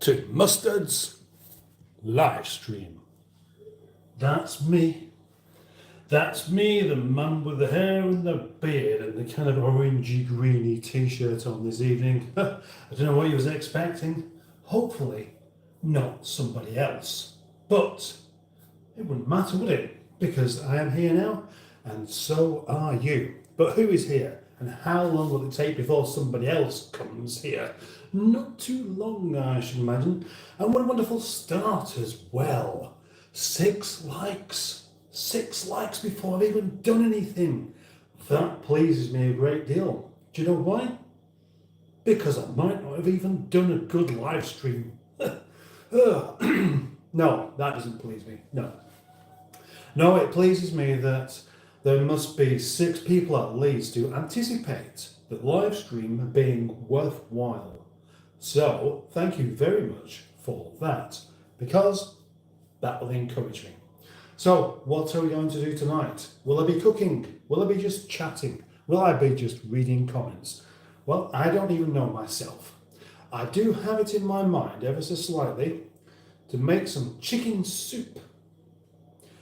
to Mustard's live stream. That's me. That's me, the man with the hair and the beard and the kind of orangey greeny t-shirt on this evening. I don't know what you was expecting. Hopefully not somebody else. But it wouldn't matter, would it? Because I am here now and so are you. But who is here? And how long will it take before somebody else comes here? Not too long, I should imagine. And what a wonderful start as well. 6 likes. 6 likes before I've even done anything. That pleases me a great deal. Do you know why? Because I might not have even done a good live stream. No, that doesn't please me. No, it pleases me that there must be 6 people at least who anticipate the live stream being worthwhile. So, thank you very much for that, because that will encourage me. So, what are we going to do tonight? Will I be cooking? Will I be just chatting? Will I be just reading comments? Well, I don't even know myself. I do have it in my mind, ever so slightly, to make some chicken soup.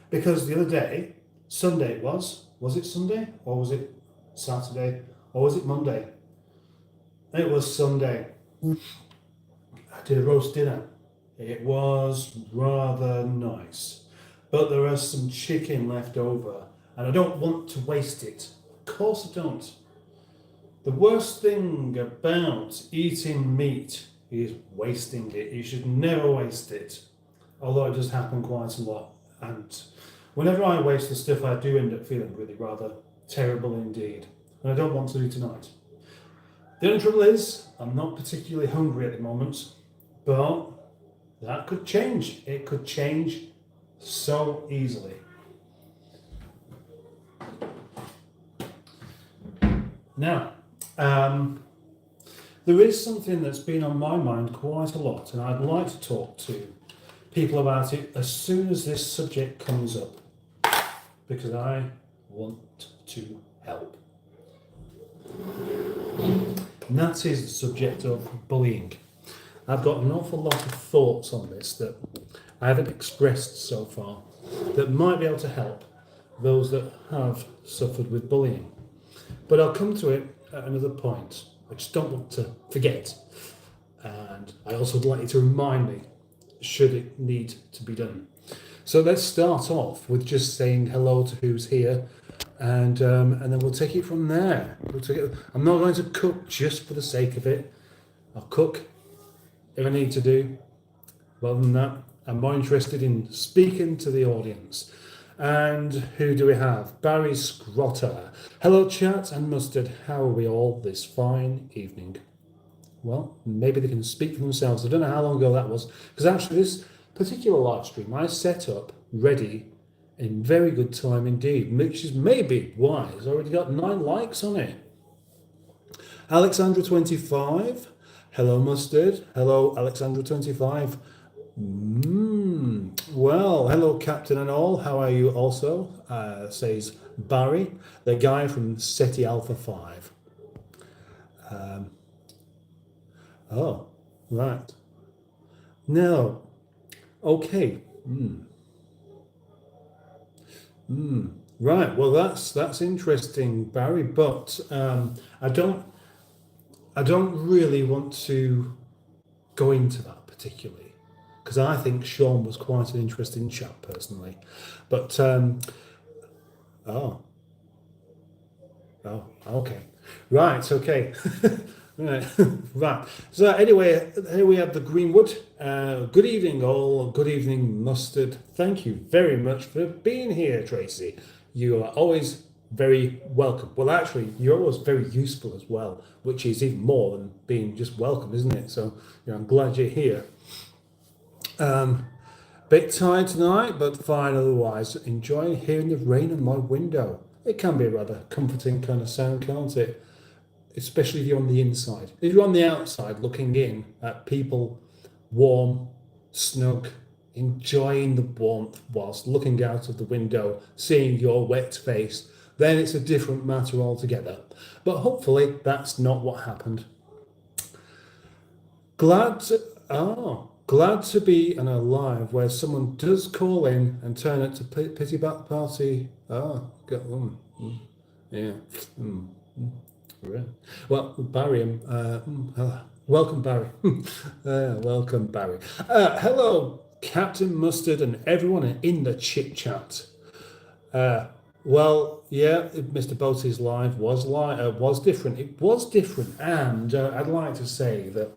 Because the other day, Sunday was it Sunday? Or was it Saturday? Or was it Monday? It was Sunday. I did a roast dinner. It was rather nice. But there is some chicken left over, and I don't want to waste it. Of course I don't. The worst thing about eating meat is wasting it. You should never waste it. Although it does happen quite a lot. And whenever I waste the stuff, I do end up feeling really rather terrible indeed. And I don't want to do tonight. The only trouble is, I'm not particularly hungry at the moment, but that could change. It could change so easily. Now, there is something that's been on my mind quite a lot, and I'd like to talk to people about it as soon as this subject comes up, because I want to help. And that is the subject of bullying. I've got an awful lot of thoughts on this that I haven't expressed so far that might be able to help those that have suffered with bullying. But I'll come to it at another point. I just don't want to forget. And I also would like you to remind me should it need to be done. So let's start off with just saying hello to who's here, and then we'll take it from there. I'm not going to cook just for the sake of it. I'll cook if I need to do. Rather than that, I'm more interested in speaking to the audience. And who do we have? Barry Scrotter. Hello, chat and Mustard. How are we all this fine evening? Well, maybe they can speak for themselves. I don't know how long ago that was, because actually this particular live stream I set up ready in very good time indeed, which is maybe why it's already got 9 likes on it. Alexandra25. Hello, Mustard. Hello, Alexandra25. Well, hello, Captain and all. How are you also? Says Barry, the guy from SETI Alpha 5. Oh, right. No. Okay. Right. Well, that's interesting, Barry. But I don't really want to go into that particularly, because I think Sean was quite an interesting chap personally. But okay, right, okay. Right. So anyway, here we have the Greenwood. Good evening, all. Good evening, Mustard. Thank you very much for being here, Tracy. You are always very welcome. Well, actually, you're always very useful as well, which is even more than being just welcome, isn't it? So, I'm glad you're here. Bit tired tonight, but fine otherwise. Enjoying hearing the rain on my window. It can be a rather comforting kind of sound, can't it? Especially if you're on the inside. If you're on the outside looking in at people warm, snug, enjoying the warmth whilst looking out of the window, seeing your wet face, then it's a different matter altogether. But hopefully that's not what happened. Glad to, Glad to be in a live where someone does call in and turn it to pity party. Got one. Yeah. Right. Well, Barry, welcome, Barry. Welcome, Barry. Hello, Captain Mustard and everyone in the chit chat. Well, yeah, Mr. Boaty's live was different. It was different, and I'd like to say that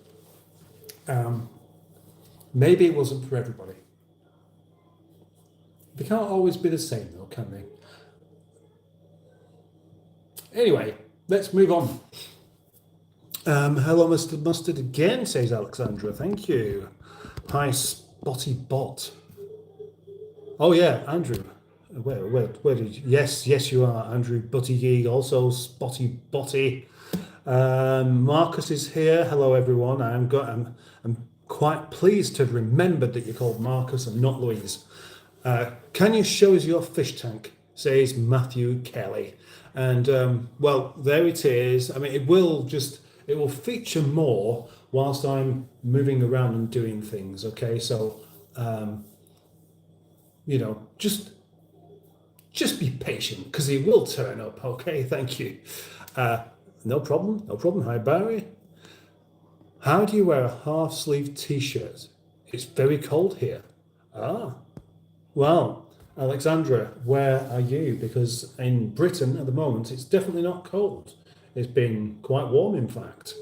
maybe it wasn't for everybody. They can't always be the same, though, can they? Anyway, let's move on. Hello, Mr. Mustard again, says Alexandra. Thank you. Hi, Spotty Bot. Oh yeah, Andrew. Where did you? Yes, you are, Andrew Butty Geek. Also, Spotty Botty. Marcus is here. Hello, everyone. I'm quite pleased to have remembered that you're called Marcus and not Louise. Can you show us your fish tank? Says Matthew Kelly. And well, there it is. I mean, it will feature more whilst I'm moving around and doing things. Okay, so just be patient because it will turn up. Okay, thank you. No problem. Hi, Barry. How do you wear a half-sleeve t-shirt? It's very cold here. Well, Alexandra, where are you? Because in Britain at the moment, it's definitely not cold. It's been quite warm, in fact.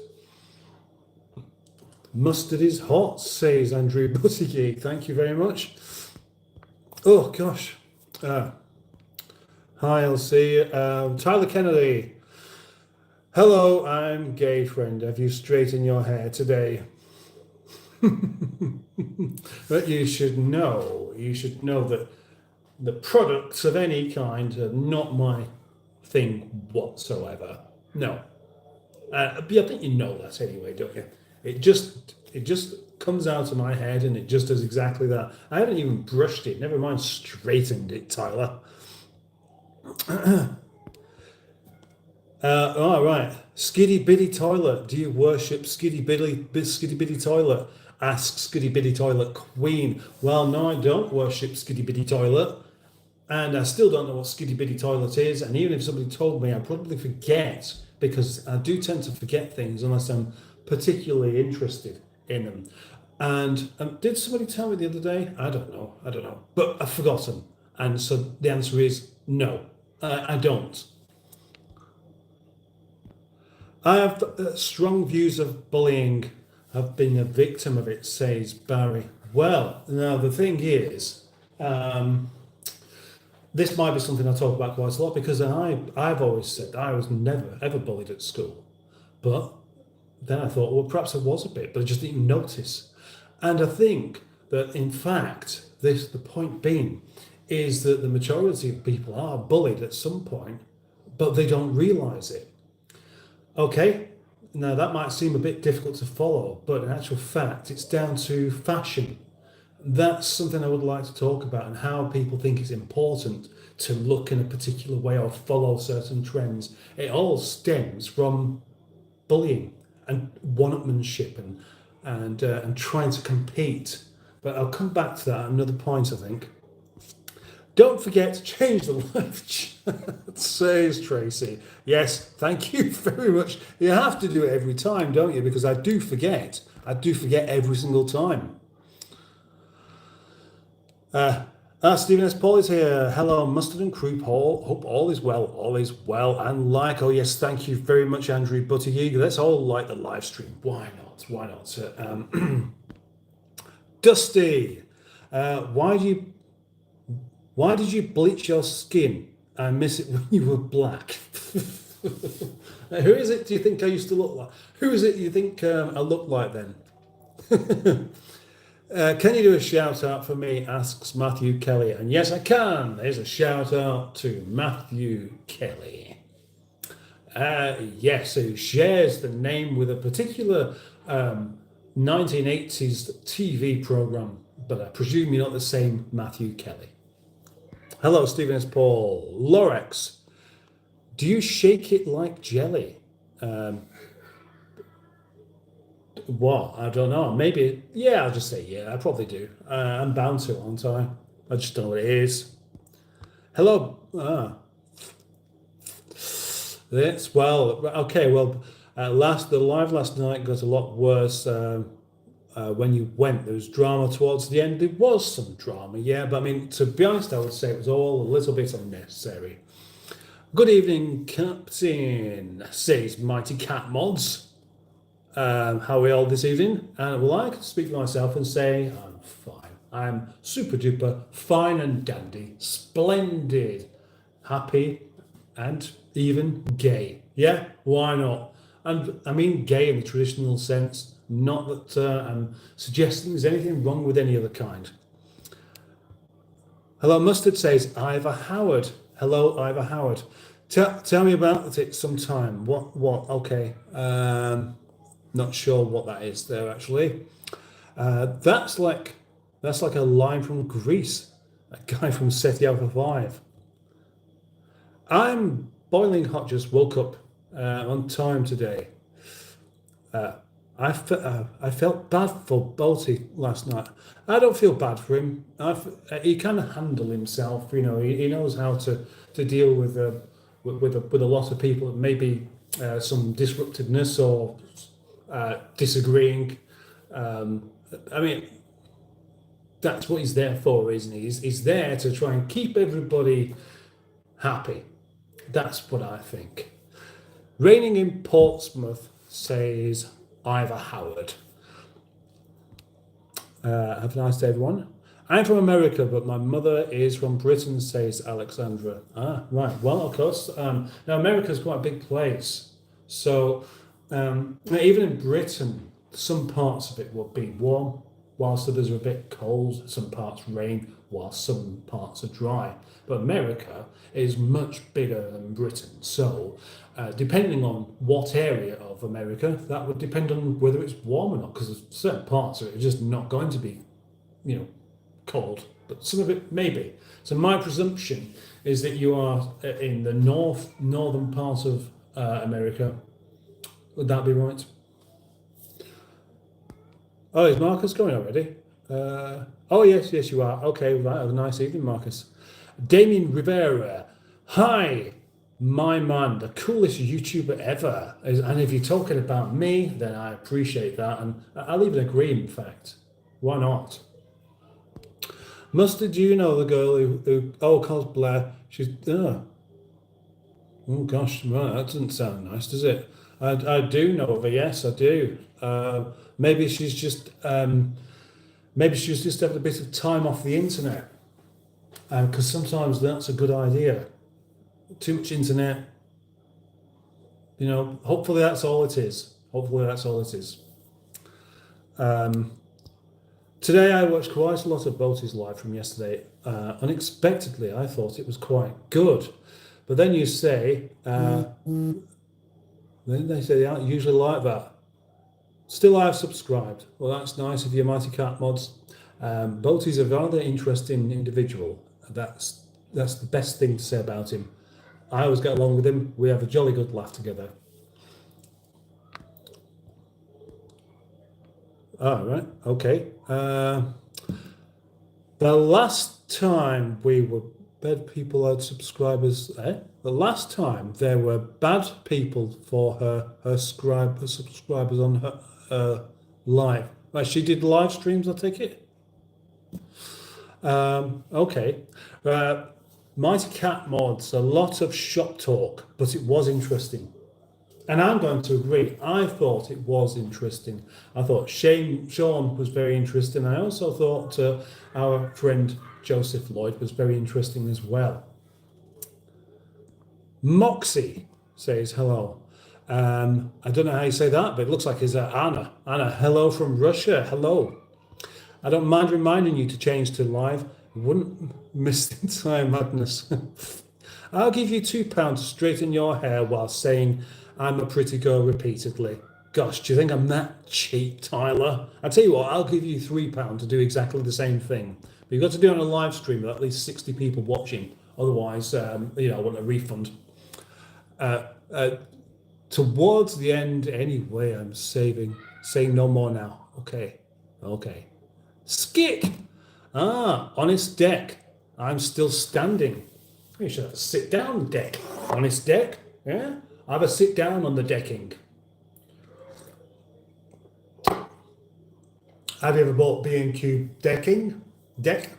Mustard is hot, says Andrew Buttigieg. Thank you very much. Oh, gosh. Hi, Elsie. Tyler Kennedy. Hello, I'm gay, friend. Have you straightened your hair today? But you should know that the products of any kind are not my thing whatsoever. No. I think you know that anyway, don't you? It just comes out of my head and it just does exactly that. I haven't even brushed it, never mind straightened it, Tyler. All right. Skiddy Biddy Toilet. Do you worship Skiddy Biddy Toilet? Asks Skiddy Biddy Toilet Queen. Well, no, I don't worship Skiddy Biddy Toilet. And I still don't know what Skiddy Biddy Toilet is. And even if somebody told me, I'd probably forget because I do tend to forget things unless I'm particularly interested in them. And did somebody tell me the other day? I don't know. But I've forgotten. And so the answer is no, I don't. I have strong views of bullying. I've been a victim of it, says Barry. Well, now the thing is, this might be something I talk about quite a lot because I've always said I was never ever bullied at school. But then I thought, well, perhaps I was a bit, but I just didn't notice. And I think that in fact, the point being is that the majority of people are bullied at some point, but they don't realise it. Okay, now that might seem a bit difficult to follow, but in actual fact, it's down to fashion. That's something I would like to talk about and how people think it's important to look in a particular way or follow certain trends. It all stems from bullying and one-upmanship and trying to compete. But I'll come back to that at another point, I think. Don't forget to change the live chat, says Tracy. Yes, thank you very much. You have to do it every time, don't you? Because I do forget. Every single time. Stephen S. Paul is here. Hello, Mustard and Crew Paul. Hope all is well. All is well. And oh yes, thank you very much, Andrew Buttigieg. Let's all like the live stream. Why not? Dusty, why did you bleach your skin? I miss it when you were black. Who is it do you think I used to look like? Who is it you think I look like then? Can you do a shout out for me? Asks Matthew Kelly. And yes, I can. There's a shout out to Matthew Kelly. Yes, who shares the name with a particular 1980s TV program, but I presume you're not the same Matthew Kelly. Hello, Stephen S. Paul. Lorex, do you shake it like jelly? What? I don't know. Maybe, yeah, I'll just say yeah, I probably do. I'm bound to, aren't I? I just don't know what it is. Hello. That's well, okay, well, the live last night got a lot worse when you went. There was drama towards the end. There was some drama, yeah, but I mean, to be honest, I would say it was all a little bit unnecessary. Good evening, Captain, says Mighty Cat Mods. How are we all this evening? And well, I can speak for myself and say I'm fine. I'm super duper fine and dandy, splendid, happy, and even gay. Yeah, why not? And I mean gay in the traditional sense, not that I'm suggesting there's anything wrong with any other kind. Hello, Mustard says Ivor Howard. Hello, Ivor Howard. Tell me about it sometime. What? Okay. Not sure what that is there actually. That's like a line from Greece. A guy from SETI Alpha 5. I'm boiling hot. Just woke up on time today. I felt bad for Balti last night. I don't feel bad for him. He can handle himself. You know, he knows how to deal with a lot of people. Maybe some disruptiveness or disagreeing. I mean, that's what he's there for, isn't he? He's there to try and keep everybody happy. That's what I think. Raining in Portsmouth, says Ivor Howard. Have a nice day, everyone. I'm from America, but my mother is from Britain, says Alexandra. Ah, right. Well, of course. Now, America's quite a big place. So, even in Britain, some parts of it will be warm, whilst others are a bit cold. Some parts rain, whilst some parts are dry. But America is much bigger than Britain. So, depending on what area of America, that would depend on whether it's warm or not, because certain parts of it are just not going to be, cold, but some of it may be. So my presumption is that you are in the northern part of America. Would that be right? Oh, is Marcus going already? Oh, yes, you are. Okay, right. Have a nice evening, Marcus. Damien Rivera. Hi, my man, the coolest YouTuber ever. And if you're talking about me, then I appreciate that. And I'll even agree, in fact. Why not? Mustard, do you know the girl who calls Blair? She's, oh gosh, right, that doesn't sound nice, does it? I do know of her, yes, I do. Maybe she's just having a bit of time off the internet, because sometimes that's a good idea. Too much internet, hopefully that's all it is. Today I watched quite a lot of Boaty's live from yesterday. Unexpectedly, I thought it was quite good. But then you say, then they say they aren't usually like that. Still, I've subscribed. Well, that's nice of you, Mighty Cat Mods. Boaty's a rather interesting individual. That's the best thing to say about him. I always get along with him. We have a jolly good laugh together. All right, okay. The last time we were bad people had subscribers, the last time there were bad people for her subscribers on her live. Like she did live streams, I take it. Okay. Mighty Cat Mods, a lot of shop talk, but it was interesting. And I'm going to agree. I thought it was interesting. I thought Sean was very interesting. I also thought our friend Joseph Lloyd was very interesting as well. Moxie says hello. I don't know how you say that, but it looks like it's Anna. Anna, hello from Russia. Hello. I don't mind reminding you to change to live. You wouldn't miss the entire madness. I'll give you £2 to straighten your hair while saying I'm a pretty girl repeatedly. Gosh, do you think I'm that cheap, Tyler? I tell you what, I'll give you £3 to do exactly the same thing. But you've got to do it on a live stream with at least 60 people watching. Otherwise, I want a refund. Towards the end, anyway, I'm saving. Say no more now. Okay. Skip. Honest deck. I'm still standing. You should have a sit down deck. Honest deck. Yeah? Have a sit down on the decking. Have you ever bought B&Q deck?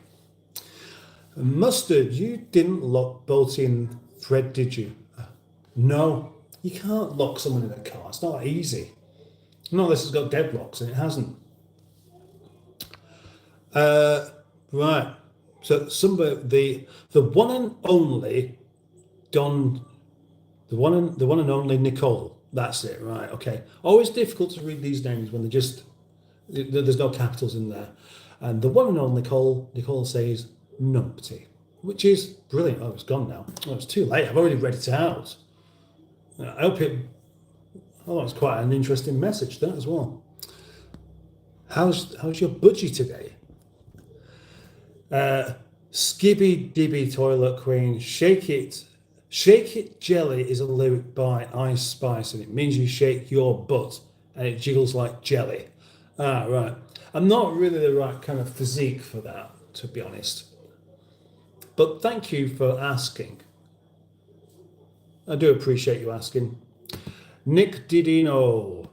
Mustard, you didn't lock bolt-in thread, did you? No, you can't lock someone in a car. It's not easy. Not unless it's got deadlocks, and it hasn't. Right. So somebody, the one and only Don, the one and only Nicole. That's it. Right. Okay. Always difficult to read these names when there's no capitals in there. And the one and only Nicole says numpty, which is brilliant. Oh, it's gone now. Oh, it's too late. I've already read it out. I hope it. Oh, it's quite an interesting message, that as well. How's your budgie today? Skibby Dibby Toilet Queen, shake it jelly is a lyric by Ice Spice, and it means you shake your butt and it jiggles like jelly. Right. I'm not really the right kind of physique for that, to be honest. But thank you for asking. I do appreciate you asking. Nick Didino,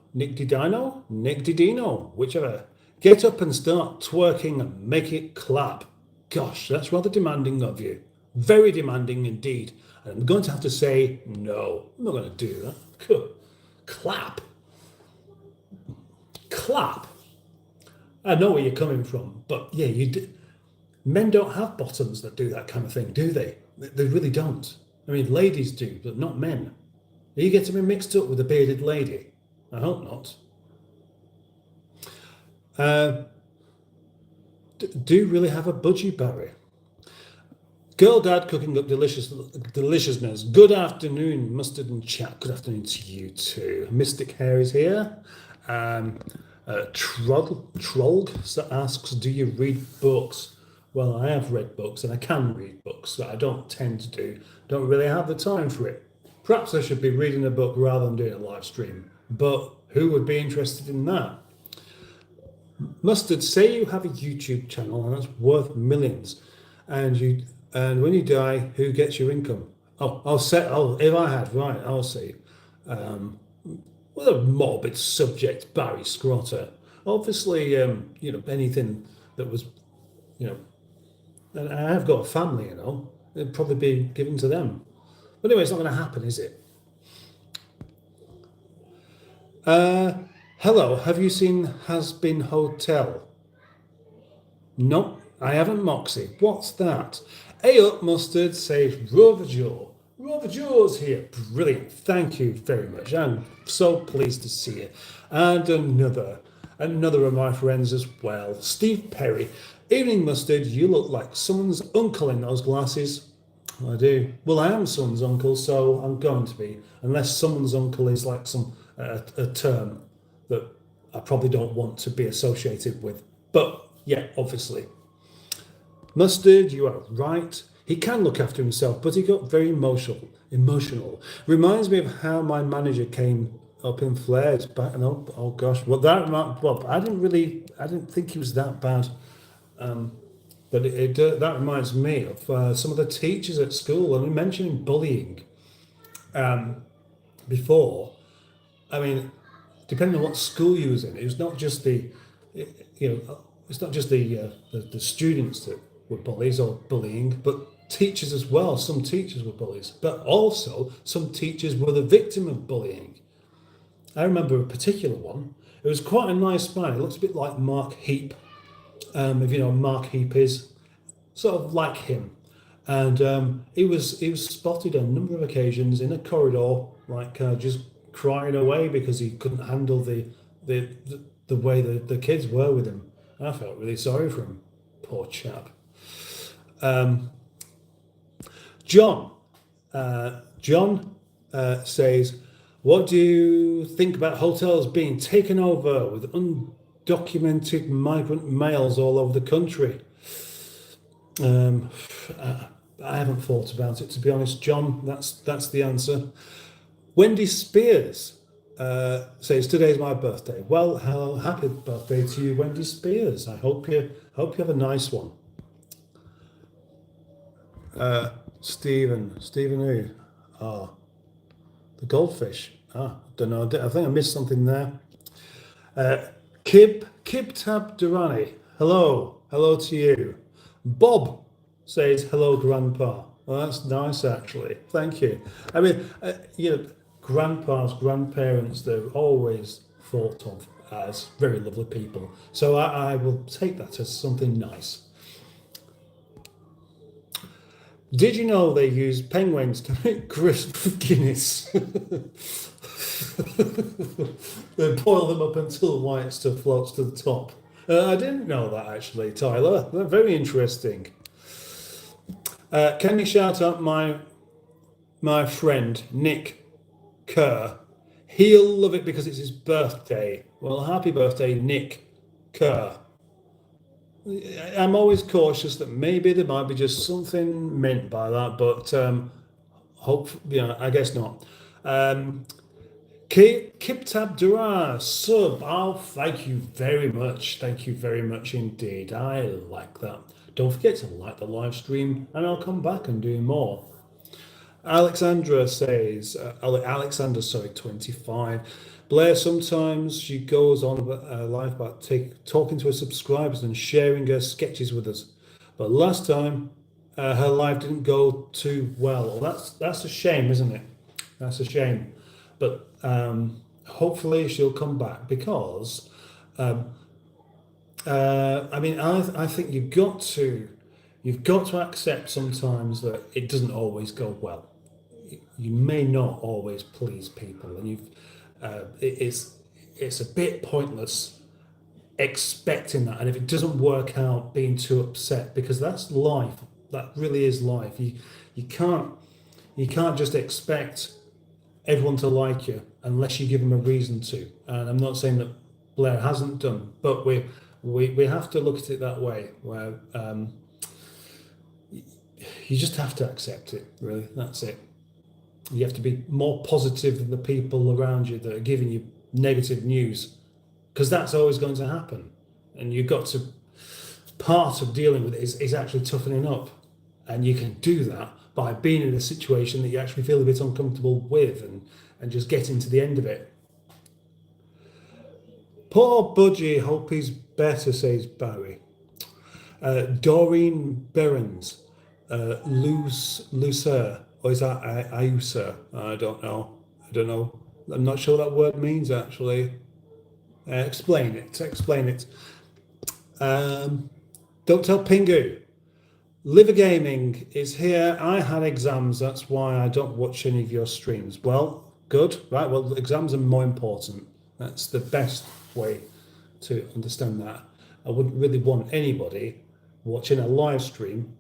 whichever. Get up and start twerking and make it clap. Gosh, that's rather demanding of you. Very demanding indeed. And I'm going to have to say no. I'm not going to do that. Clap. I know where you're coming from, but yeah, men don't have bottoms that do that kind of thing, do they? They really don't. I mean, ladies do, but not men. Are you getting me mixed up with a bearded lady? I hope not. Do you really have a budgie, Barry? Girl Dad cooking up deliciousness. Good afternoon, Mustard and Chat. Good afternoon to you too. Mystic Hair is here. Trolg asks, do you read books? Well, I have read books and I can read books, but I don't tend to do. Don't really have the time for it. Perhaps I should be reading a book rather than doing a live stream. But who would be interested in that? Mustard, say you have a YouTube channel and that's worth millions, and when you die, who gets your income? If I had, right, I'll see. What a morbid subject, Barry Scrotter. Obviously, anything that was, and I have got a family, it'd probably be given to them. But anyway, it's not going to happen, is it? Hello, have you seen Has Been Hotel? No, I haven't, Moxie. What's that? Hey up, Mustard, says Rover Joe. Rover Joe's here. Brilliant. Thank you very much. I'm so pleased to see you. And another of my friends as well, Steve Perry. Evening, Mustard. You look like someone's uncle in those glasses. I do. Well, I am someone's uncle, so I'm going to be. Unless someone's uncle is like a term that I probably don't want to be associated with. But yeah, obviously. Mustard, you are right. He can look after himself, but he got very emotional. Reminds me of how my manager came up in flares back. No, oh gosh. Well, I didn't think he was that bad. But that reminds me of some of the teachers at school. And we mentioned bullying before. I mean, depending on what school you was in, it was not just it's not just the students that were bullies or bullying, but teachers as well. Some teachers were bullies, but also some teachers were the victim of bullying. I remember a particular one. It was quite a nice man. It looks a bit like Mark Heap. If you know who Mark Heap is, sort of like him. And he was spotted on a number of occasions in a corridor, like just crying away because he couldn't handle the way the kids were with him. I felt really sorry for him, poor chap. John says, what do you think about hotels being taken over with undocumented migrant males all over the country? I haven't thought about it, to be honest, John. That's the answer. Wendy Spears says today's my birthday. Well, hello, happy birthday to you, Wendy Spears. I hope you have a nice one. Stephen who? Ah, the goldfish. Don't know. I think I missed something there. Kib Tab Durrani. Hello to you. Bob says hello, Grandpa. Well, that's nice actually. Thank you. I mean, grandpas, grandparents, they're always thought of as very lovely people. So I will take that as something nice. Did you know they use penguins to make grist of Guinness? They boil them up until the white stuff floats to the top. I didn't know that actually, Tyler. Very interesting. Can you shout out my friend Nick Kerr? He'll love it because it's his birthday. Well, happy birthday, Nick Kerr. I'm always cautious that maybe there might be just something meant by that, but I guess not. Kiptab Dura sub. Oh, thank you very much. Thank you very much indeed. I like that. Don't forget to like the live stream, and I'll come back and do more. Alexandra says, Alexander, sorry, 25. Blair, sometimes she goes on live about talking to her subscribers and sharing her sketches with us. But last time, her live didn't go too well. That's a shame, isn't it? That's a shame. But hopefully she'll come back because, I think you've got to accept sometimes that it doesn't always go well. You may not always please people, and it's a bit pointless expecting that. And if it doesn't work out, being too upset, because that's life. That really is life. You can't just expect everyone to like you unless you give them a reason to. And I'm not saying that Blair hasn't done, but we have to look at it that way, where you just have to accept it. Really, that's it. You have to be more positive than the people around you that are giving you negative news, because that's always going to happen. And you've got to, part of dealing with it is actually toughening up. And you can do that by being in a situation that you actually feel a bit uncomfortable with, and just getting to the end of it. Poor Budgie, hope he's better, says Barry. Doreen Berens, Lucer, or is that Iusa? I don't know. I'm not sure what that word means actually. Explain it. Don't tell Pingu. Liver Gaming is here. I had exams, that's why I don't watch any of your streams. Well, good. Right, well, exams are more important. That's the best way to understand that. I wouldn't really want anybody watching a live stream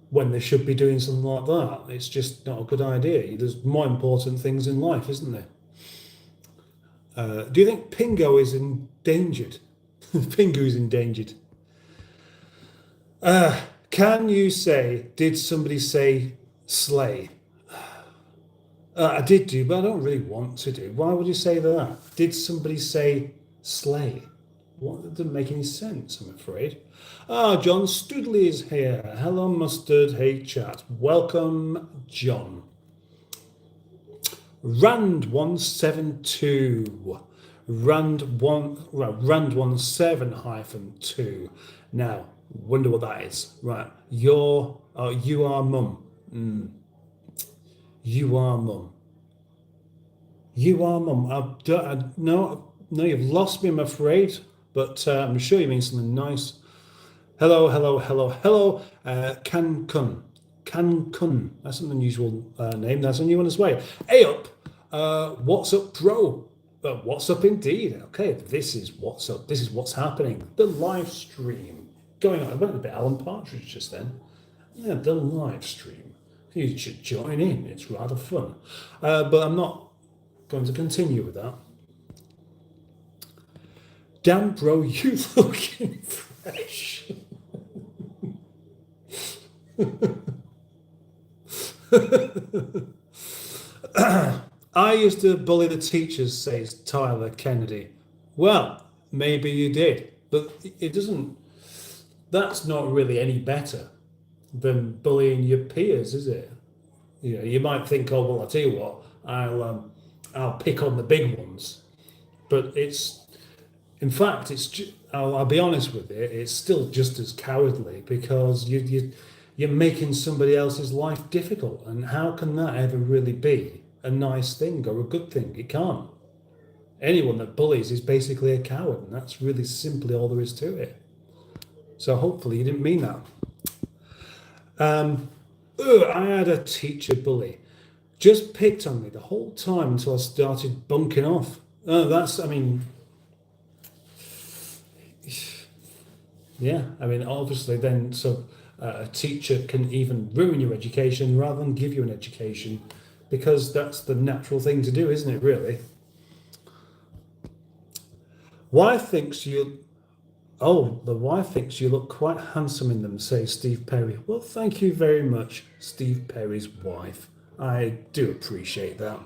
when they should be doing something like that. It's just not a good idea. There's more important things in life, isn't there? Do you think Pingo is endangered? Pingu's endangered. Can you say, did somebody say slay? I did do, but I don't really want to do. Why would you say that? Did somebody say slay? What? That doesn't make any sense, I'm afraid. John Studley is here. Hello, Mustard. Hey, chat. Welcome, John. Rand 172. Rand 17-2. Now, wonder what that is. Right. You are mum. You are mum. You are mum. No, you've lost me, I'm afraid. But I'm sure you mean something nice. Hello. Cancun. That's an unusual name. That's a new one as well. Hey up. What's up, bro? What's up indeed? Okay, this is what's up. This is what's happening. The live stream going on. I went a bit Alan Partridge just then. Yeah, the live stream. You should join in. It's rather fun. But I'm not going to continue with that. Damn, bro, you looking fresh. I used to bully the teachers, says Tyler Kennedy. Well, maybe you did, but it doesn't. That's not really any better than bullying your peers, is it? You know, you might think, oh well, I tell you what, I'll pick on the big ones, but in fact, I'll be honest with you, it's still just as cowardly because you're making somebody else's life difficult, and how can that ever really be a nice thing or a good thing? It can't. Anyone that bullies is basically a coward, and that's really simply all there is to it. So hopefully you didn't mean that. I had a teacher bully, just picked on me the whole time until I started bunking off. Yeah, I mean, obviously then, so a teacher can even ruin your education rather than give you an education, because that's the natural thing to do, isn't it, really? Wife thinks you... Oh, the wife thinks you look quite handsome in them, says Steve Perry. Well, thank you very much, Steve Perry's wife. I do appreciate that.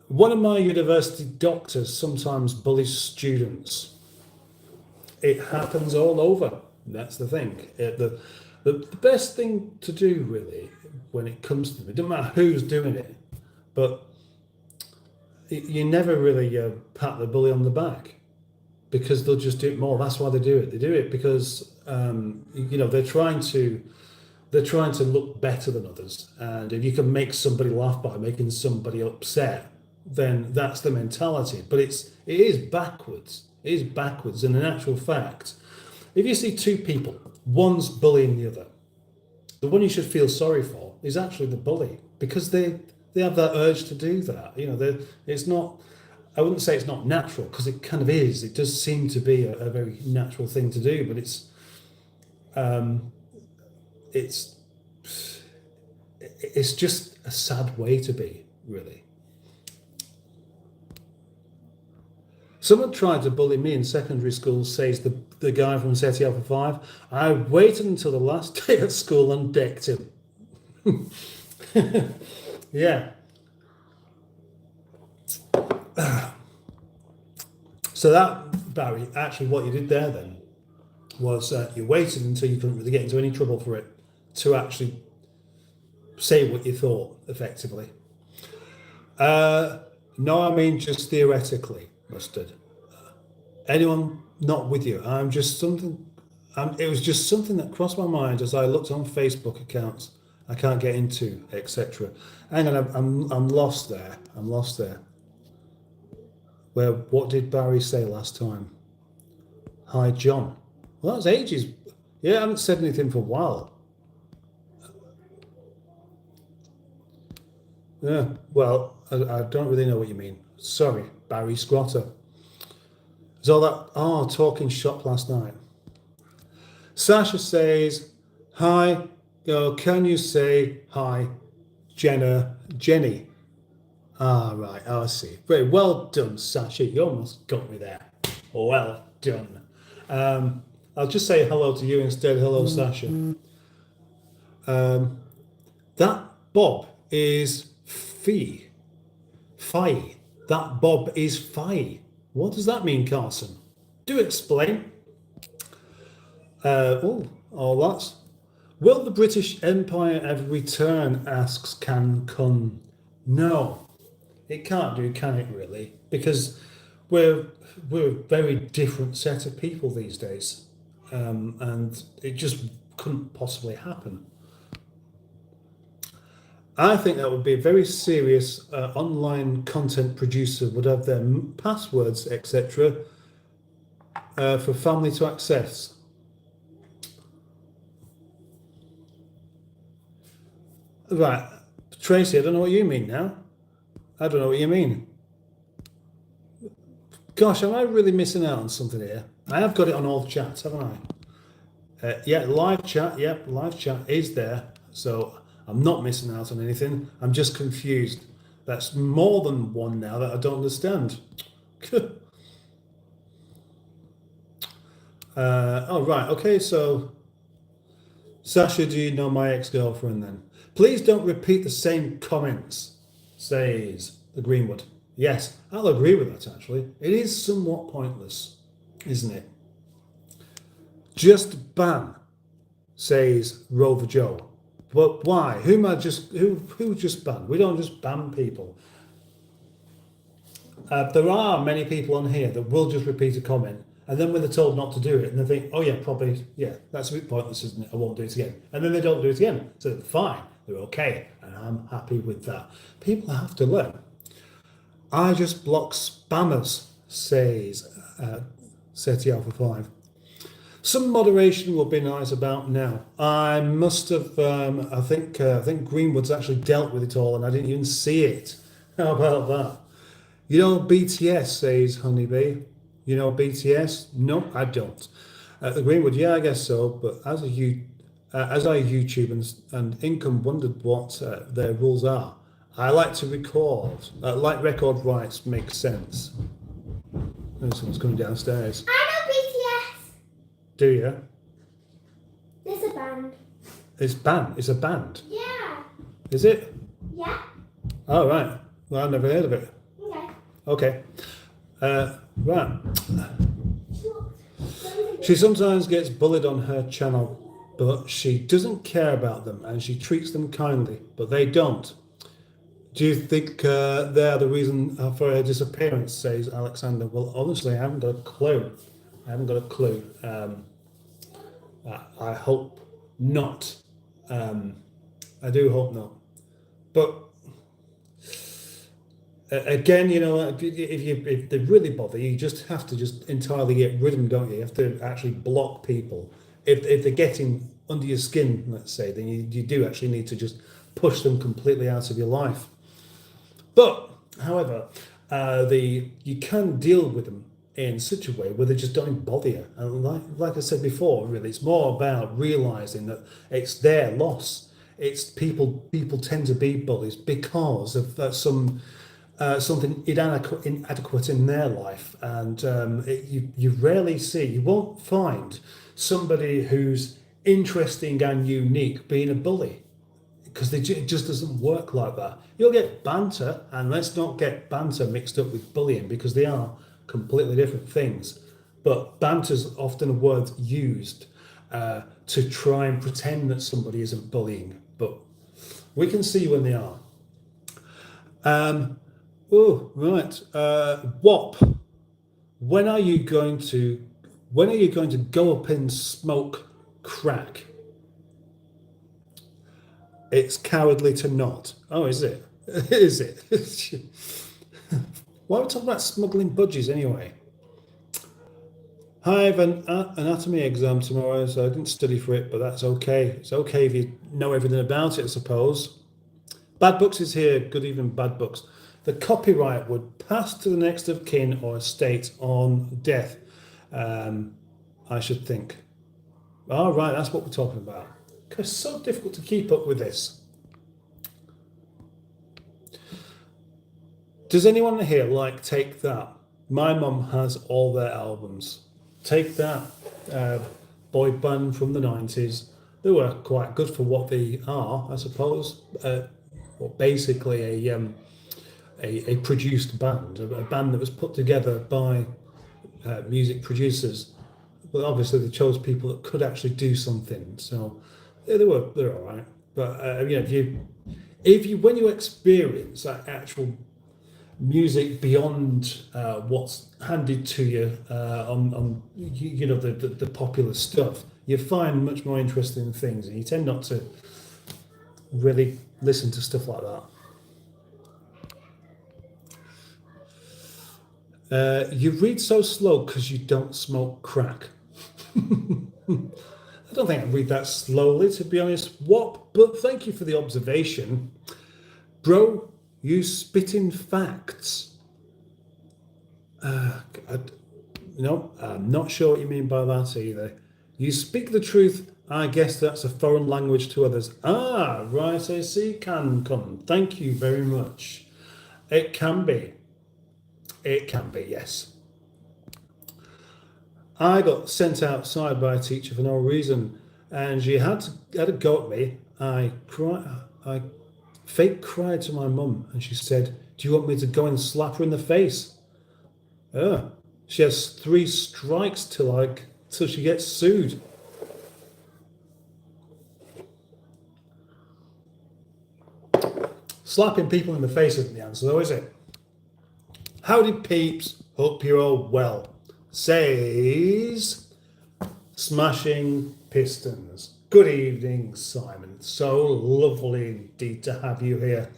One of my university doctors sometimes bullies students. It happens all over. That's the thing. The best thing to do, really, when it comes to them, it doesn't matter who's doing it, but you never really pat the bully on the back, because they'll just do it more. That's why they do it. They do it because they're trying to look better than others, and if you can make somebody laugh by making somebody upset, then that's the mentality. But it is backwards. It is backwards. And in actual fact, if you see two people, one's bullying the other, the one you should feel sorry for is actually the bully, because they have that urge to do that. It's not. I wouldn't say it's not natural, because it kind of is. It does seem to be a very natural thing to do, but it's just a sad way to be, really. Someone tried to bully me in secondary school, says the guy from SETI Alpha 5. I waited until the last day at school and decked him. Yeah. So that, Barry, actually what you did there then was you waited until you couldn't really get into any trouble for it to actually say what you thought, effectively. No, I mean just theoretically, Mustard. Anyone not with you? It was just something that crossed my mind as I looked on Facebook accounts I can't get into, etc. Hang on, I'm lost there. What did Barry say last time? Hi, John. Well, that's ages. Yeah, I haven't said anything for a while. Yeah, well, I don't really know what you mean. Sorry, Barry Squatter. Is all that talking shop last night? Sasha says, hi, can you say hi, Jenny? Right, I see. Very well done, Sasha. You almost got me there. Well done. I'll just say hello to you instead. Hello, Sasha. That Bob is Fee. That Bob is Fi. What does that mean, Carson? Do explain. All that's. Will the British Empire ever return? Asks Can Kun. No, it can't do, can it, really? Because we're a very different set of people these days, and it just couldn't possibly happen. I think that would be a very serious online content producer would have their passwords, etc., for family to access. Right, Tracy, I don't know what you mean now. I don't know what you mean. Gosh, am I really missing out on something here? I have got it on all chats, haven't I? Yeah, live chat. Yep, live chat is there. So I'm not missing out on anything. I'm just confused. That's more than one now that I don't understand. Oh, right. Okay, so Sasha, do you know my ex-girlfriend then? Please don't repeat the same comments. says the Greenwood. Yes, I'll agree with that actually. It is somewhat pointless, isn't it? Just ban, says Rover Joe. But why? Who just ban? We don't just ban people. There are many people on here that will just repeat a comment, and then when they're told not to do it, and they think, oh yeah, probably, yeah, that's a bit pointless, isn't it? I won't do it again. And then they don't do it again. So they're fine, they're okay, and I'm happy with that. People have to learn. I just block spammers, says SETI Alpha 5. Some moderation will be nice about now. I must have, I think Greenwood's actually dealt with it all, and I didn't even see it. How about that? You know BTS, says Honeybee. You know BTS? No, I don't. The Greenwood, yeah, I guess so. But as I YouTube and Income wondered what their rules are. I like to record. Record rights make sense. Oh, someone's coming downstairs. I know BTS. Do you? There's a band. It's a band. Yeah. Is it? Yeah. Oh right. Well, I've never heard of it. Okay. Right. She sometimes gets bullied on her channel, but she doesn't care about them and she treats them kindly, but they don't. Do you think they're the reason for her disappearance, says Alexander? Well, honestly, I haven't got a clue. I hope not. I do hope not. But again, you know, if they really bother, you just have to just entirely get rid of them, don't you? You have to actually block people. If they're getting under your skin, let's say, then you do actually need to just push them completely out of your life. But, however, you can deal with them in such a way where they just don't bother you. And like I said before, really, it's more about realising that it's their loss. It's people tend to be bullies because of something inadequate in their life, and you rarely see, you won't find somebody who's interesting and unique being a bully, because it just doesn't work like that. You'll get banter, and let's not get banter mixed up with bullying, because they are completely different things. But banter's often a word used to try and pretend that somebody isn't bullying, but we can see when they are. Oh, right. WAP. When are you going to go up and smoke crack? It's cowardly to not. Oh, is it? Is it? Why are we talking about smuggling budgies anyway? I have an anatomy exam tomorrow, so I didn't study for it, but that's okay. It's okay if you know everything about it, I suppose. Bad Books is here. Good evening, Bad Books. The copyright would pass to the next of kin or estate on death, I should think. All right, that's what we're talking about. It's so difficult to keep up with this. Does anyone here like Take That? My mum has all their albums. Take That, boy band from the 90s. They were quite good for what they are, I suppose. Well, basically a produced band, a band that was put together by music producers. But obviously they chose people that could actually do something. So they're all right. But you know, if you when you experience that actual music beyond what's handed to you on you know the popular stuff, you find much more interesting things, and you tend not to really listen to stuff like that. You read so slow because you don't smoke crack. I don't think I read that slowly, to be honest. What? But thank you for the observation. Bro, you spitting facts. No, I'm not sure what you mean by that either. You speak the truth. I guess that's a foreign language to others. Ah, right, I see. Can come. Thank you very much. It can be. It can be, yes. I got sent outside by a teacher for no reason, and she had a go at me. I Fate cried to my mum and she said, do you want me to go and slap her in the face? She has 3 strikes till she gets sued. Slapping people in the face isn't the answer though, is it? Howdy peeps, hope you're all well. Says Smashing Pistons. Good evening, Simon. So lovely indeed to have you here.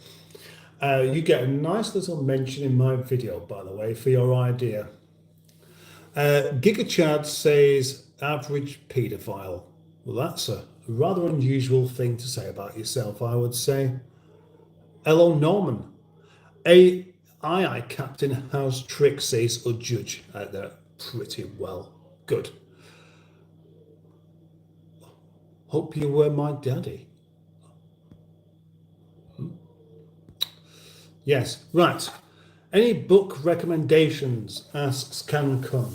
You get a nice little mention in my video, by the way, for your idea. GigaChad says average paedophile. Well, that's a rather unusual thing to say about yourself, I would say. Hello, Norman. Aye, Captain House Trick says or judge out there pretty well. Good. Hope you were my daddy. Yes, right. Any book recommendations? Asks Cancun.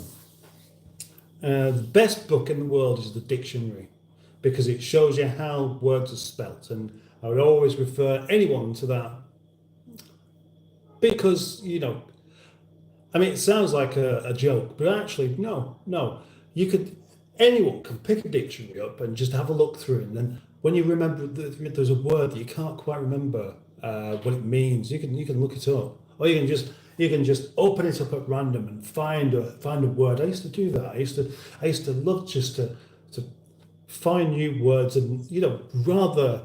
The best book in the world is the dictionary because it shows you how words are spelt, and I would always refer anyone to that because, you know, I mean, it sounds like a joke, but actually, no. Anyone can pick a dictionary up and just have a look through, and then when you remember that there's a word that you can't quite remember what it means, you can look it up, or you can just open it up at random and find a word. I used to do that. I used to love just to find new words, and rather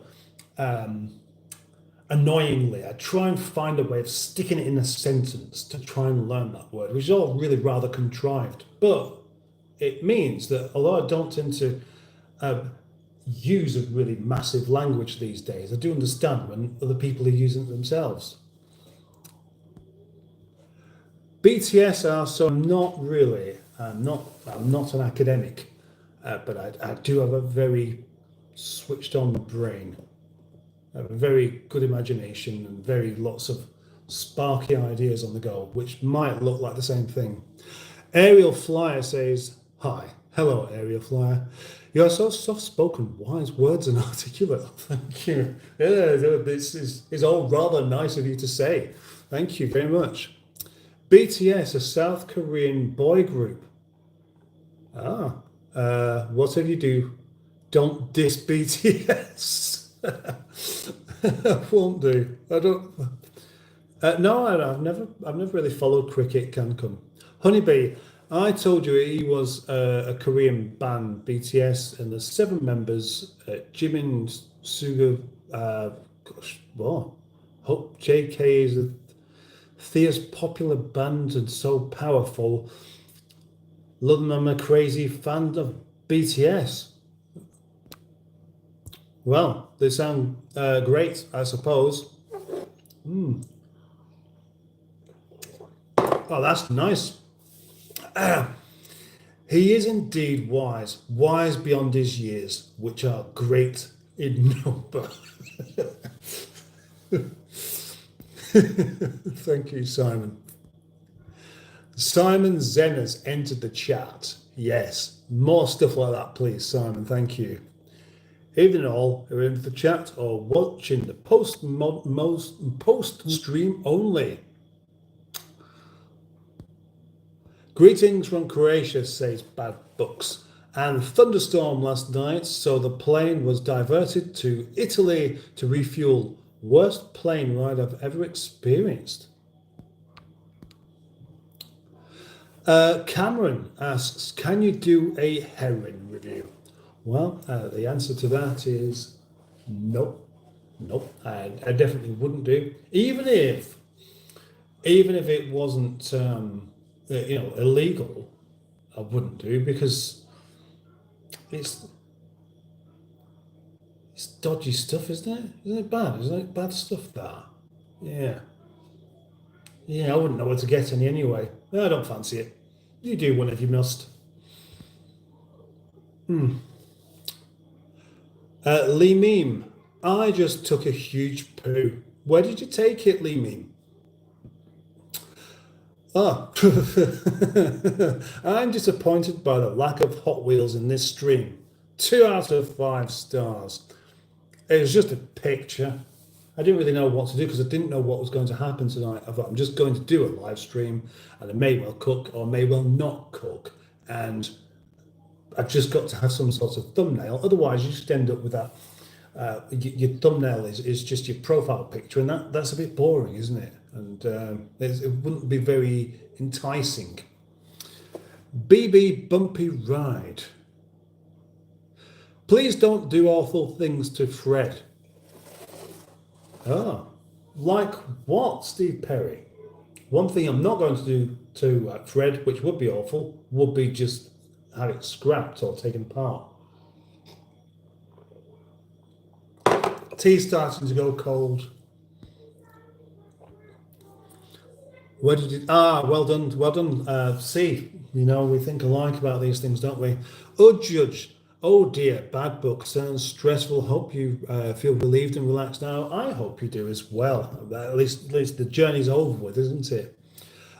annoyingly, I try and find a way of sticking it in a sentence to try and learn that word, which is all really rather contrived. But it means that although I don't tend to use a really massive language these days, I do understand when other people are using it themselves. BTS are so not really. I'm not an academic, but I do have a very switched on brain, a very good imagination, and very lots of sparky ideas on the go, which might look like the same thing. Aerial Flyer says, hi. Hello, Aerial Flyer. You're so soft-spoken, wise words and articulate. Thank you. Yeah, this is all rather nice of you to say. Thank you very much. BTS, a South Korean boy group. Whatever you do, don't diss BTS. I won't do. I don't. No, I've never really followed cricket. Cancun. Honeybee, I told you he was a Korean band, BTS, and there's 7 members. Jimin, Suga, Hope JK is Thea's popular band and so powerful. Love them, I'm a crazy fan of BTS. Well, they sound great, I suppose. Oh, that's nice. He is indeed wise beyond his years, which are great in number. Thank you, Simon. Simon Zen has entered the chat. Yes, more stuff like that, please, Simon. Thank you. Evening all who are in the chat or watching the post stream only. Greetings from Croatia, says Bad Books. And thunderstorm last night, so the plane was diverted to Italy to refuel. Worst plane ride I've ever experienced. Cameron asks, can you do a heroin review? Well, the answer to that is nope. I definitely wouldn't do, even if it wasn't illegal. I wouldn't do, because it's dodgy stuff, isn't it? Isn't it bad? Isn't it bad stuff, that? Yeah, I wouldn't know where to get any anyway. I don't fancy it. You do one if you must. Lee Meme, I just took a huge poo. Where did you take it, Lee Meme? I'm disappointed by the lack of Hot Wheels in this stream. 2 out of 5 stars. It was just a picture. I didn't really know what to do because I didn't know what was going to happen tonight. I thought I'm just going to do a live stream and I may well cook or may well not cook. And I've just got to have some sort of thumbnail. Otherwise, you just end up with that. Your thumbnail is just your profile picture, and that's a bit boring, isn't it? And it wouldn't be very enticing. BB Bumpy Ride. Please don't do awful things to Fred. Ah, like what, Steve Perry? One thing I'm not going to do to Fred, which would be awful, would be just have it scrapped or taken apart. Tea's starting to go cold. Where did you? Well done, well done. See, we think alike about these things, don't we? Oh, Judge. Oh dear, bad book. Sounds stressful. Hope you feel relieved and relaxed now. I hope you do as well. At least the journey's over with, isn't it?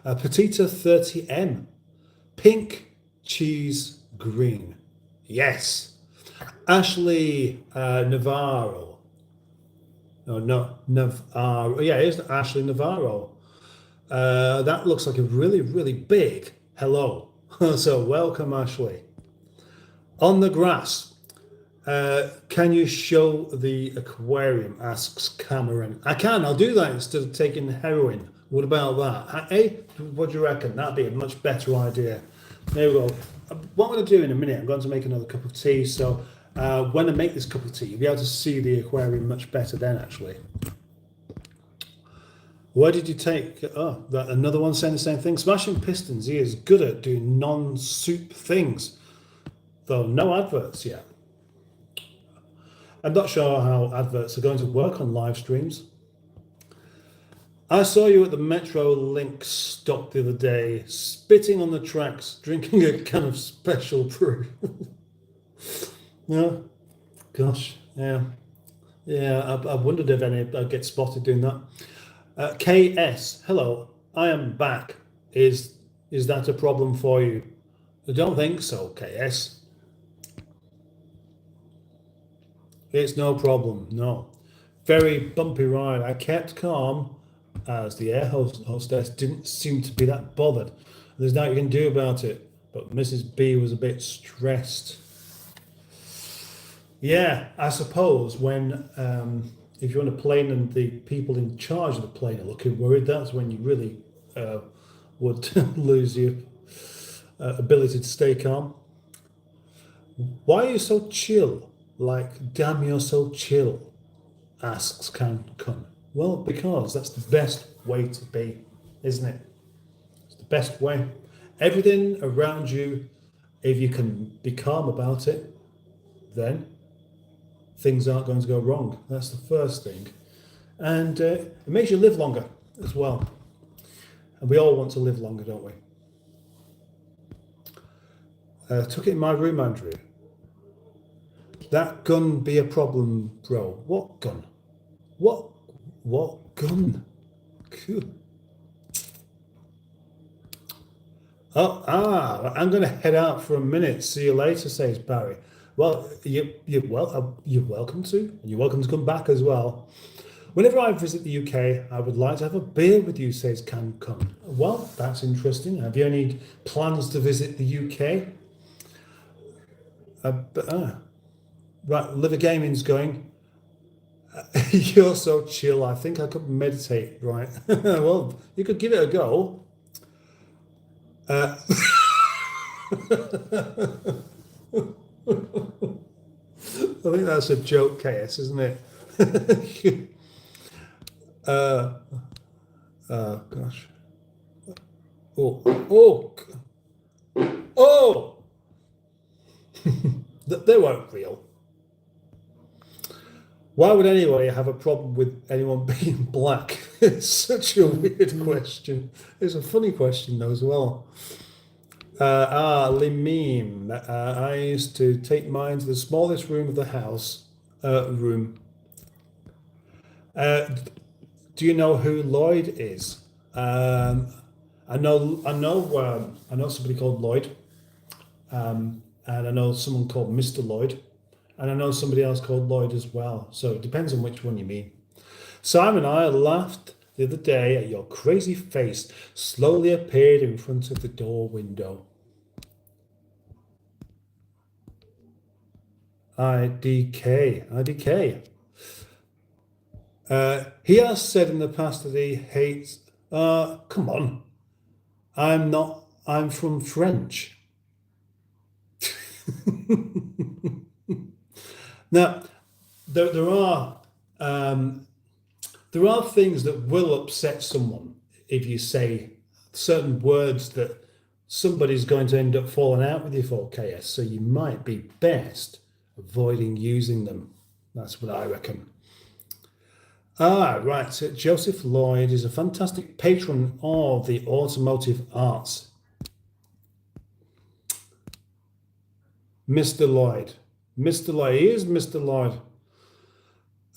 Petita 30M. Pink, cheese, green. Yes. Ashley Navarro. No, Navarro. Yeah, it is Ashley Navarro. That looks like a really, really big hello. So welcome, Ashley. On the grass. Can you show the aquarium? Asks Cameron. I can. I'll do that instead of taking heroin. What about that? Hey, what do you reckon? That'd be a much better idea. There we go. What I'm going to do in a minute, I'm going to make another cup of tea. So when I make this cup of tea, you'll be able to see the aquarium much better then, actually. Where did you take? Oh, another one saying the same thing. Smashing Pistons. He is good at doing non-soup things. Though no adverts yet. I'm not sure how adverts are going to work on live streams. I saw you at the Metro Link stop the other day, spitting on the tracks, drinking a can of special brew. Yeah, gosh, yeah. I wondered if I'd get spotted doing that. KS, hello, I am back. Is that a problem for you? I don't think so, KS. It's no problem, no. Very bumpy ride. I kept calm as the air hostess didn't seem to be that bothered. There's nothing you can do about it, but Mrs. B was a bit stressed. Yeah, I suppose when, if you're on a plane and the people in charge of the plane are looking worried, that's when you really would lose your ability to stay calm. Why are you so chill? Like, damn, you're so chill, asks Kun. Well, because that's the best way to be, isn't it? It's the best way. Everything around you, if you can be calm about it, then things aren't going to go wrong. That's the first thing. And it makes you live longer as well. And we all want to live longer, don't we? Took it in my room, Andrew. That gun be a problem, bro. What gun? What gun? Cool. I'm going to head out for a minute. See you later, says Barry. Well, you're welcome to, and you're welcome to come back as well. Whenever I visit the UK, I would like to have a beer with you, says Kun. Well, that's interesting. Have you any plans to visit the UK? Right, Liver Gaming's going. You're so chill. I think I could meditate, right? Well, you could give it a go. I think that's a joke, KS, isn't it? Gosh. Oh! They weren't real. Why would anybody have a problem with anyone being black? It's such a weird question. It's a funny question though as well. Limim. I used to take mine to the smallest room of the house. Do you know who Lloyd is? I know somebody called Lloyd, and I know someone called Mr. Lloyd, and I know somebody else called Lloyd as well. So it depends on which one you mean. Simon and I laughed the other day at your crazy face slowly appeared in front of the door window. IDK. He has said in the past that he hates. Come on. I'm not. I'm from French. Now, there are things that will upset someone if you say certain words that somebody's going to end up falling out with you for, KS. So you might be best avoiding using them. That's what I reckon. Right. So Joseph Lloyd is a fantastic patron of the automotive arts. Mr. Lloyd. Mr. Lloyd. He is Mr. Lloyd.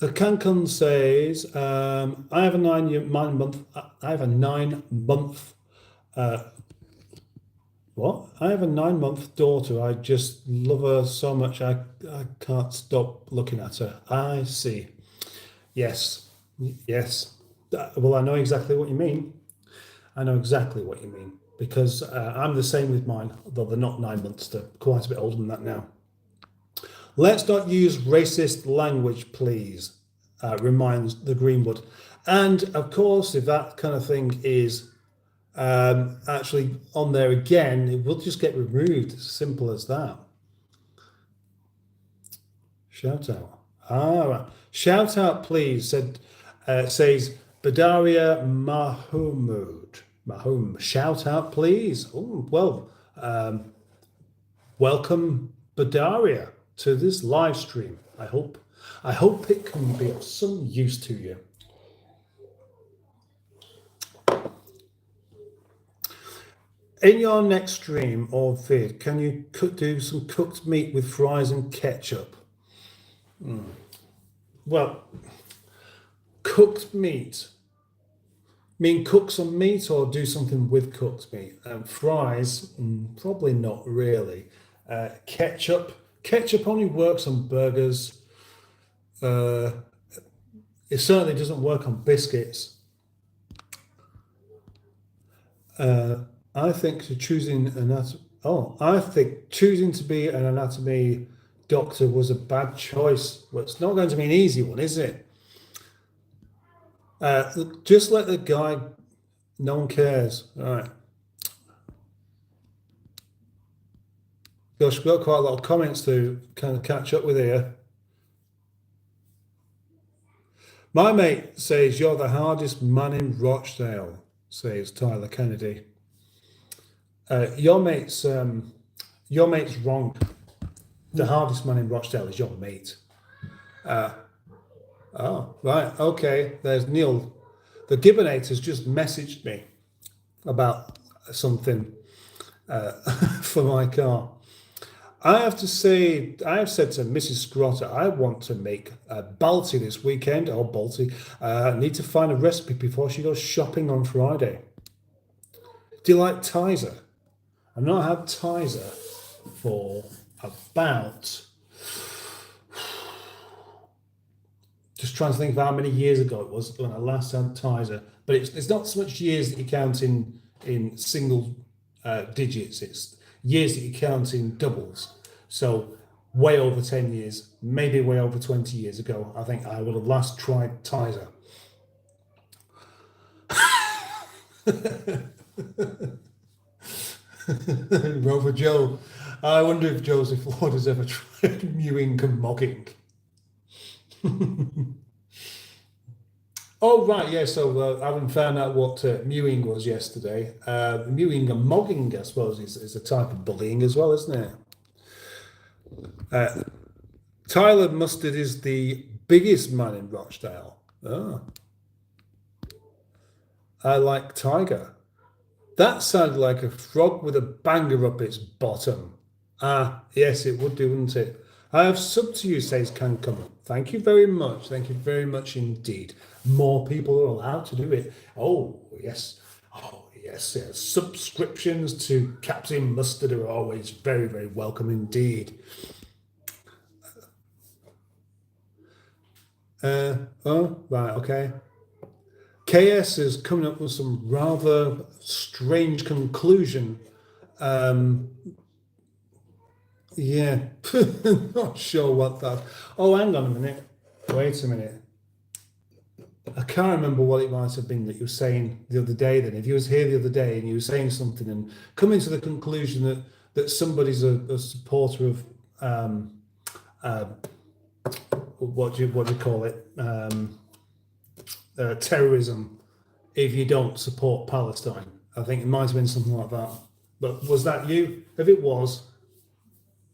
Cancun says, I have a 9-month. I have a 9-month. What? I have a 9-month daughter. I just love her so much. I can't stop looking at her. I see. Yes. Well, I know exactly what you mean. Because I'm the same with mine, though they're not 9 months. They're quite a bit older than that now. Let's not use racist language, please, reminds the Greenwood. And of course, if that kind of thing is actually on there again, it will just get removed. It's simple as that. Shout out. Right. Shout out, please, says Badaria Mahum. Shout out, please. Oh, well, welcome, Badaria, to this live stream. I hope it can be of some use to you. In your next stream or vid, can you do some cooked meat with fries and ketchup? Well, cooked meat. Mean cook some meat or do something with cooked meat? Fries, probably not really. Ketchup only works on burgers. It certainly doesn't work on biscuits. I think choosing to be an anatomy doctor was a bad choice. Well, it's not going to be an easy one, is it? Just let the guy. No one cares. All right. Gosh, we've got quite a lot of comments to kind of catch up with here. My mate says you're the hardest man in Rochdale, says Tyler Kennedy. Your mate's wrong. The hardest man in Rochdale is your mate. Oh, right. Okay. There's Neil. The Gibbonator's just messaged me about something for my car. I have to say, I have said to Mrs. Scrotter, I want to make a Balti this weekend, or Balti. I need to find a recipe before she goes shopping on Friday. Do you like Tizer? I've not had Tizer for about... Just trying to think of how many years ago it was when I last had Tizer. But it's not so much years that you count in single digits. It's years that you count in doubles. So way over 10 years, maybe way over 20 years ago, I think I would have last tried Tizer. Rover Joe. I wonder if Joseph Lord has ever tried mewing and mogging. Oh, right, yeah, so I haven't found out what mewing was yesterday. Mewing and mogging, I suppose, is a type of bullying as well, isn't it? Tyler Mustard is the biggest man in Rochdale. Oh. I like Tiger. That sounded like a frog with a banger up its bottom. Ah, yes, it would do, wouldn't it? I have subbed to you, says Cancun. Thank you very much. Thank you very much indeed. More people are allowed to do it. Oh, yes. Yes. Subscriptions to Captain Mustard are always very, very welcome indeed. Oh, right, okay. KS is coming up with some rather strange conclusion. Um, yeah, not sure what that. Oh, hang on a minute. Wait a minute. I can't remember what it might have been that you were saying the other day. Then, if you was here the other day and you were saying something and coming to the conclusion that somebody's a supporter of uh, what do you call it, terrorism, if you don't support Palestine. I think it might have been something like that. But was that you? If it was,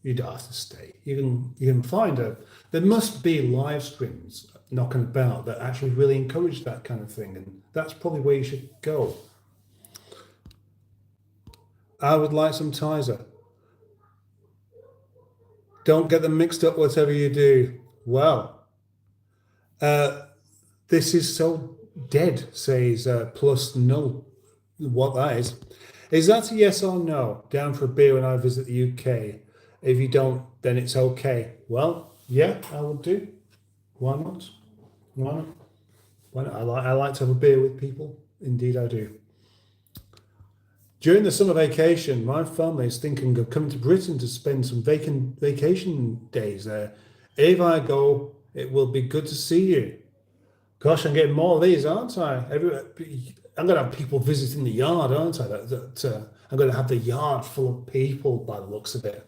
you'd have to stay. You can find a. There must be live streams knocking about that actually really encourage that kind of thing, and that's probably where you should go. I would like some Tizer. Don't get them mixed up, whatever you do. Well, this is so dead, says plus null. What that is. Is that a yes or no? Down for a beer when I visit the UK. If you don't, then it's okay. Well, yeah, I will do. Why not? Why not? Why not? I like to have a beer with people. Indeed, I do. During the summer vacation, my family is thinking of coming to Britain to spend some vacation days there. If I go, it will be good to see you. Gosh, I'm getting more of these, aren't I? I'm going to have people visiting the yard, aren't I? I'm going to have the yard full of people by the looks of it.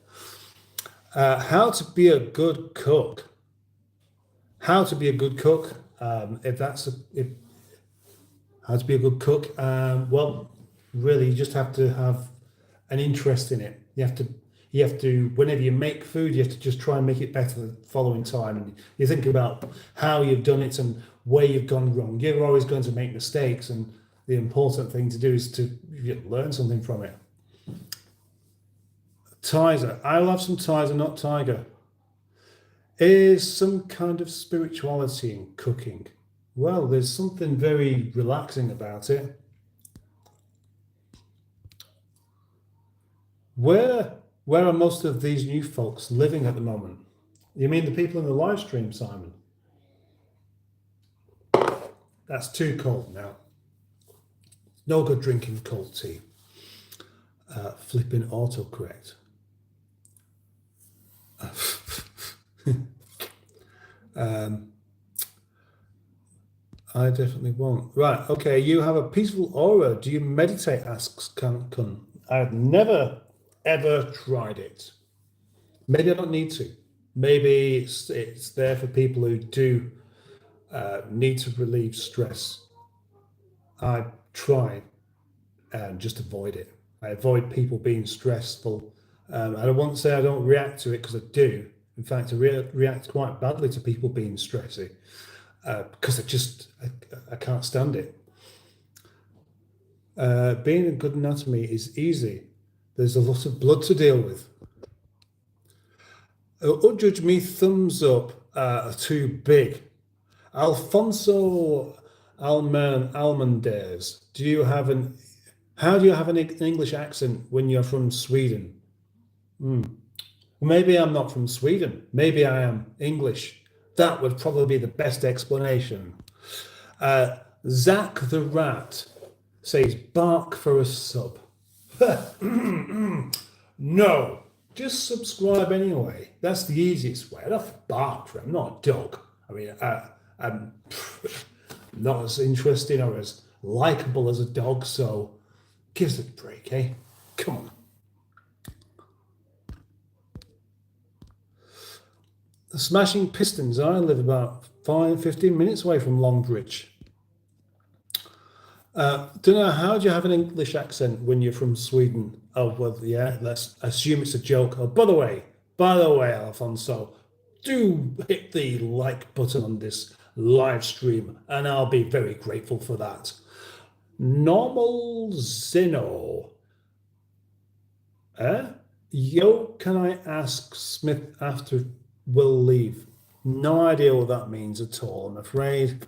How to be a good cook. How to be a good cook. How to be a good cook. Well, really, you just have to have an interest in it. You have to, whenever you make food, you have to just try and make it better the following time. And you think about how you've done it and where you've gone wrong. You're always going to make mistakes, and the important thing to do is to learn something from it. Tizer. I'll have some Tizer, not Tiger. Is some kind of spirituality in cooking? Well, there's something very relaxing about it. Where are most of these new folks living at the moment? You mean the people in the live stream, Simon? That's too cold now. No good drinking cold tea. Flipping autocorrect. I definitely won't. Right, okay, you have a peaceful aura. Do you meditate, asks Kun. I've never, ever tried it. Maybe I don't need to. Maybe it's there for people who do need to relieve stress. I try and just avoid it. I avoid people being stressful. I won't say I don't react to it, because I do. In fact, I react quite badly to people being stressy, because I can't stand it. Being a good anatomy is easy. There's a lot of blood to deal with. Judge me thumbs up too big. Alfonso Almendares, how do you have an English accent when you're from Sweden? Maybe I'm not from Sweden. Maybe I am English. That would probably be the best explanation. Zach the Rat says, bark for a sub. No, just subscribe anyway. That's the easiest way. I don't have to bark for it. I'm not a dog. I mean, I'm not as interesting or as likable as a dog, so give us a break, eh? Come on. The Smashing Pistons. I live about 15 minutes away from Longbridge. Don't know, how do you have an English accent when you're from Sweden? Oh, well, yeah, let's assume it's a joke. Oh, by the way, Alfonso, do hit the like button on this live stream, and I'll be very grateful for that. Normal Zeno. Yo, can I ask Smith after we'll leave? No idea what that means at all, I'm afraid.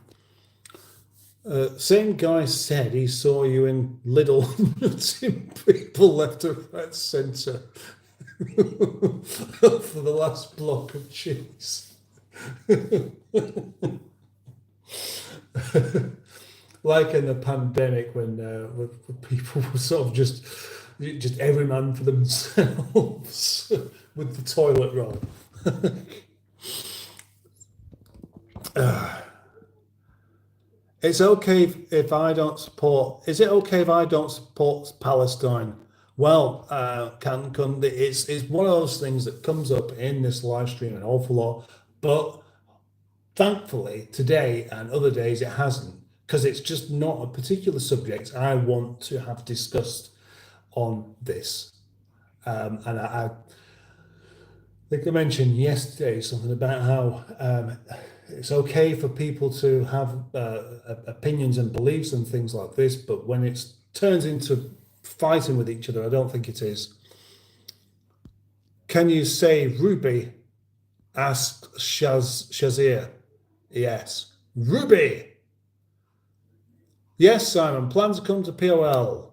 Same guy said he saw you in Lidl nutting people left and right centre for the last block of cheese. Like in the pandemic when people were sort of just every man for themselves with the toilet roll. It's okay if I don't support. Is it okay if I don't support Palestine? Well, it's one of those things that comes up in this live stream an awful lot, but thankfully today and other days it hasn't, because it's just not a particular subject I want to have discussed on this. And I think I mentioned yesterday something about how it's okay for people to have opinions and beliefs and things like this, but when it turns into fighting with each other, I don't think it is. Can you say Ruby? Asked Shazir. Yes. Ruby! Yes, Simon. Plan to come to POL.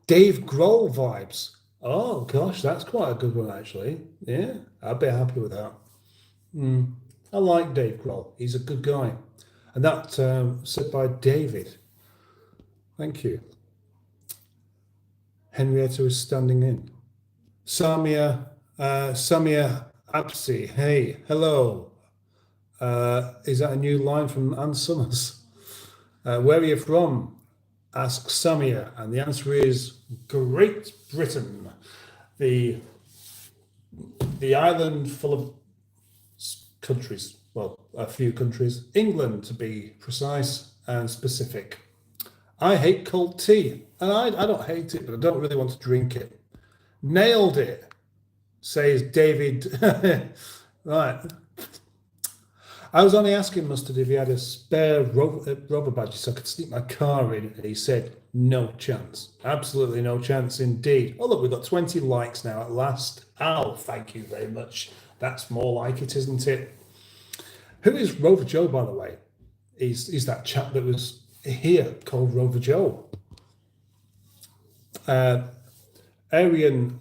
Dave Grohl vibes. Oh, gosh, that's quite a good one, actually. Yeah, I'd be happy with that. I like Dave Grohl. He's a good guy. And that said by David. Thank you. Henrietta is standing in. Samia Apsi. Hey, hello. Is that a new line from Ann Summers? Where are you from? Asks Samia. And the answer is Great Britain. The island full of countries. Well, a few countries. England, to be precise and specific. I hate cold tea. And I don't hate it, but I don't really want to drink it. Nailed it, says David. Right. I was only asking Mustard if he had a spare rubber badge so I could sneak my car in, and he said, no chance. Absolutely no chance indeed. Oh, look, we've got 20 likes now at last. Oh, thank you very much. That's more like it, isn't it? Who is Rover Joe, by the way? He's that chap that was here called Rover Joe. Arian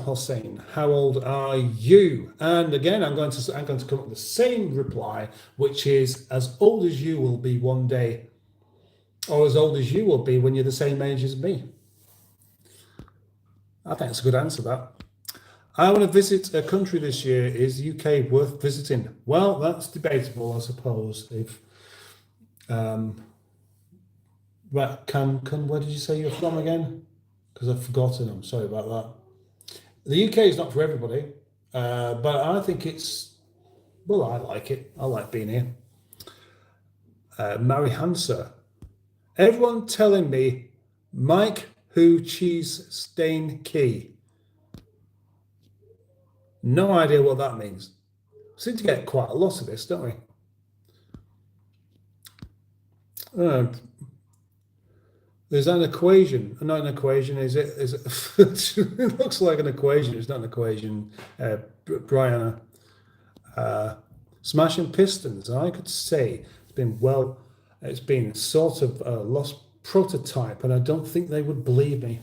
Hossein, how old are you? And again, I'm going to come up with the same reply, which is as old as you will be one day, or as old as you will be when you're the same age as me. I think that's a good answer, that. I want to visit a country this year. Is UK worth visiting? Well, that's debatable, I suppose. If right, where did you say you're from again? Because I've forgotten. I'm sorry about that. The UK is not for everybody, but I think well, I like it. I like being here. Mary Hanser. Everyone telling me Mike Who Cheese Stain Key. No idea what that means. We seem to get quite a lot of this, don't we? There's an equation. Not an equation, is it? It looks like an equation. It's not an equation. Brianna. Smashing Pistons. I could say it's been sort of a lost prototype, and I don't think they would believe me.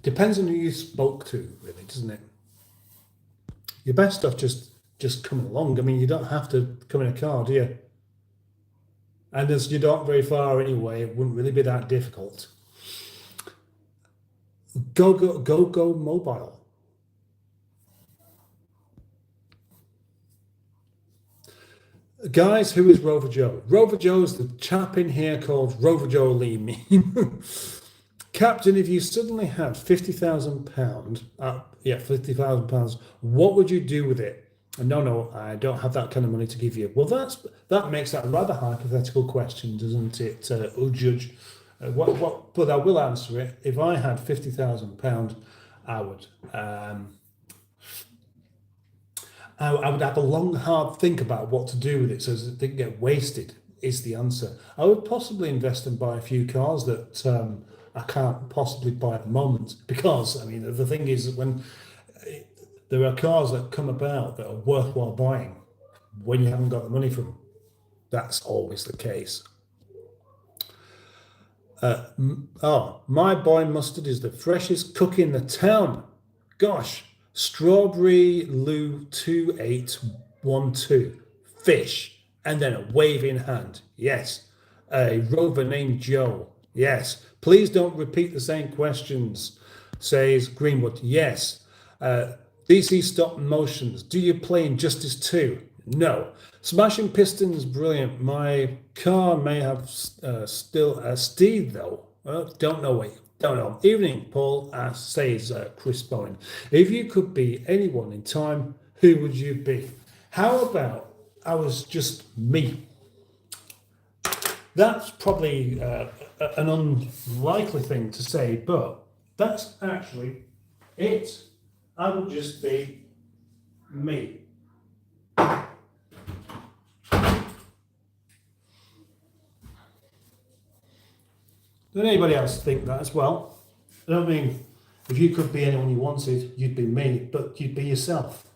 Depends on who you spoke to, really, doesn't it? Your best stuff just coming along. I mean, you don't have to come in a car, do you? And as you're not very far anyway, it wouldn't really be that difficult. Go mobile. Guys, who is Rover Joe? Rover Joe's the chap in here called Rover Joe Lee Meme. Captain, if you suddenly had £50,000, £50,000, what would you do with it? No, I don't have that kind of money to give you. Well, that makes that a rather hypothetical question, doesn't it, Judge? But I will answer it. If I had £50,000, I would have a long, hard think about what to do with it so that it didn't get wasted, is the answer. I would possibly invest and buy a few cars that I can't possibly buy at the moment, because, I mean, the thing is that when there are cars that come about that are worthwhile buying when you haven't got the money for them. That's always the case. My boy Mustard is the freshest cook in the town. Gosh, Strawberry Lou 28 1, 2. Fish. And then a waving hand. Yes. A rover named Joe. Yes. Please don't repeat the same questions, says Greenwood. Yes. DC stop motions. Do you play Injustice 2? No. Smashing Pistons, brilliant. My car may have still a steed though. Don't know what. Don't know. Evening, Paul, says Chris Bowen. If you could be anyone in time, who would you be? How about I was just me? That's probably an unlikely thing to say, but that's actually it. I would just be me. Does anybody else think that as well? I don't mean if you could be anyone you wanted, you'd be me, but you'd be yourself.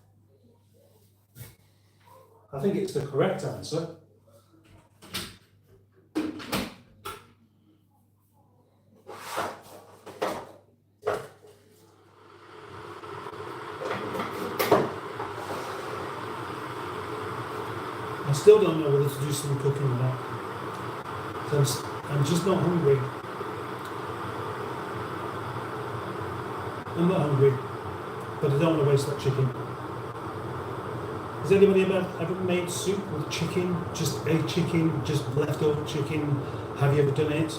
I think it's the correct answer. I still don't know whether to do some cooking or not. So I'm just not hungry. I'm not hungry, but I don't want to waste that chicken. Has anybody ever made soup with chicken? Just a chicken, just leftover chicken? Have you ever done it?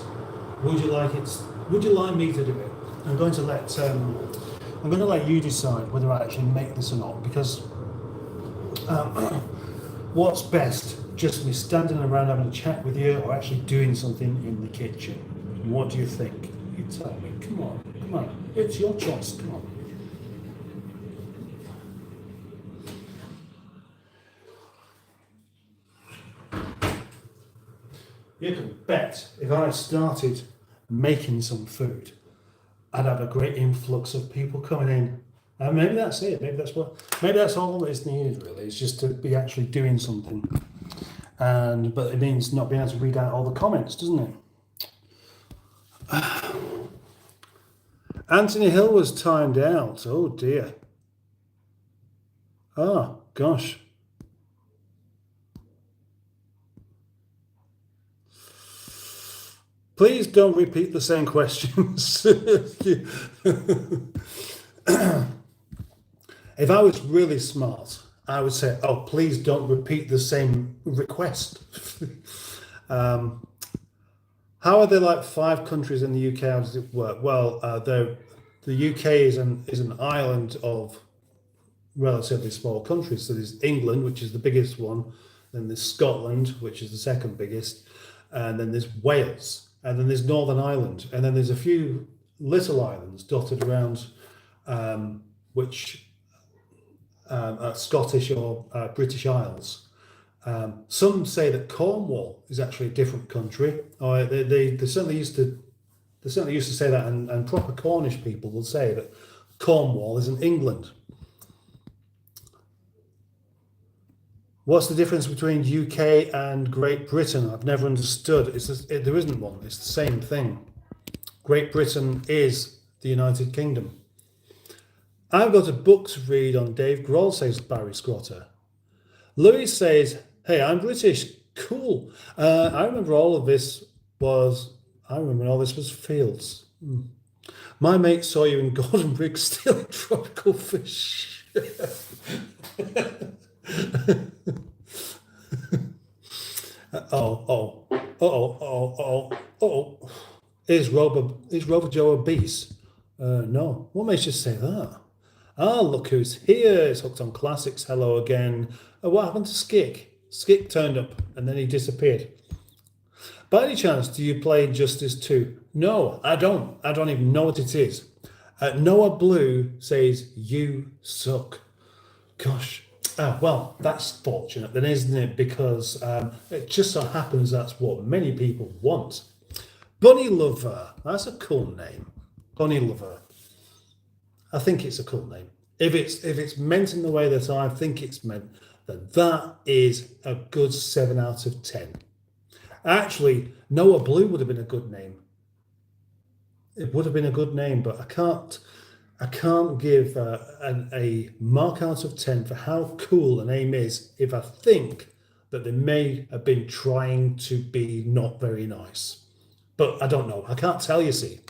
Would you like it? Would you like me to do it? I'm going to let you decide whether I actually make this or not, because what's best? Just me standing around having a chat with you, or actually doing something in the kitchen? What do you think? You tell me. Come on. It's your choice. Come on. You can bet if I started making some food, I'd have a great influx of people coming in. And maybe that's it. Maybe that's all that is needed. Really, it's just to be actually doing something. But it means not being able to read out all the comments, doesn't it? Anthony Hill was timed out. Oh dear. Oh gosh. Please don't repeat the same questions. If I was really smart, I would say, oh, please don't repeat the same request. How are there like 5 countries in the UK? How does it work? Well, the UK is an island of relatively small countries. So there's England, which is the biggest one, then there's Scotland, which is the second biggest, and then there's Wales, and then there's Northern Ireland, and then there's a few little islands dotted around, which are Scottish or British Isles. Some say that Cornwall is actually a different country. Or they certainly used to say that, and proper Cornish people will say that Cornwall is in England. What's the difference between UK and Great Britain? I've never understood. There isn't one. It's the same thing. Great Britain is the United Kingdom. I've got a book to read on Dave Grohl, says Barry Scrotter. Louis says, hey, I'm British. Cool. I remember all this was Fields. My mate saw you in Gordon Briggs stealing tropical fish. Is Rover Joe obese? No. What makes you say that? Ah, look who's here. It's Hooked on Classics. Hello again. What happened to Skick? Skick turned up and then he disappeared. By any chance, do you play Injustice 2? No, I don't. I don't even know what it is. Noah Blue says, you suck. Gosh. Well, that's fortunate then, isn't it? Because it just so happens that's what many people want. Bunny Lover. That's a cool name. Bunny Lover. I think it's a cool name. If it's meant in the way that I think it's meant, then that is a good 7 out of 10. Actually, Noah Blue would have been a good name. It would have been a good name, but I can't I can't give a mark out of 10 for how cool an aim is if I think that they may have been trying to be not very nice. But I don't know. I can't tell you, see.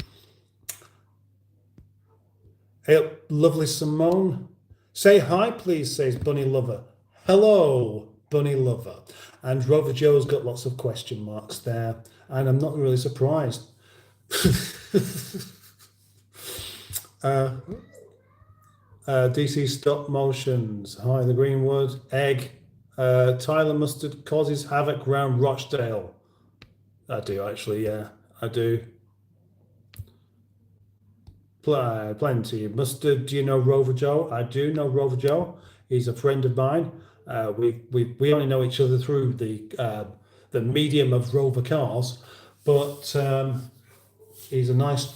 Hey, lovely Simone. Say hi, please, says Bunny Lover. Hello, Bunny Lover. And Rover Joe's got lots of question marks there, and I'm not really surprised. DC Stop Motions. Hi, the Greenwood. Egg. Tyler Mustard causes havoc around Rochdale. I do, actually, yeah, I do. Plenty. Mustard, do you know Rover Joe? I do know Rover Joe. He's a friend of mine. We only know each other through the medium of Rover cars, but he's a nice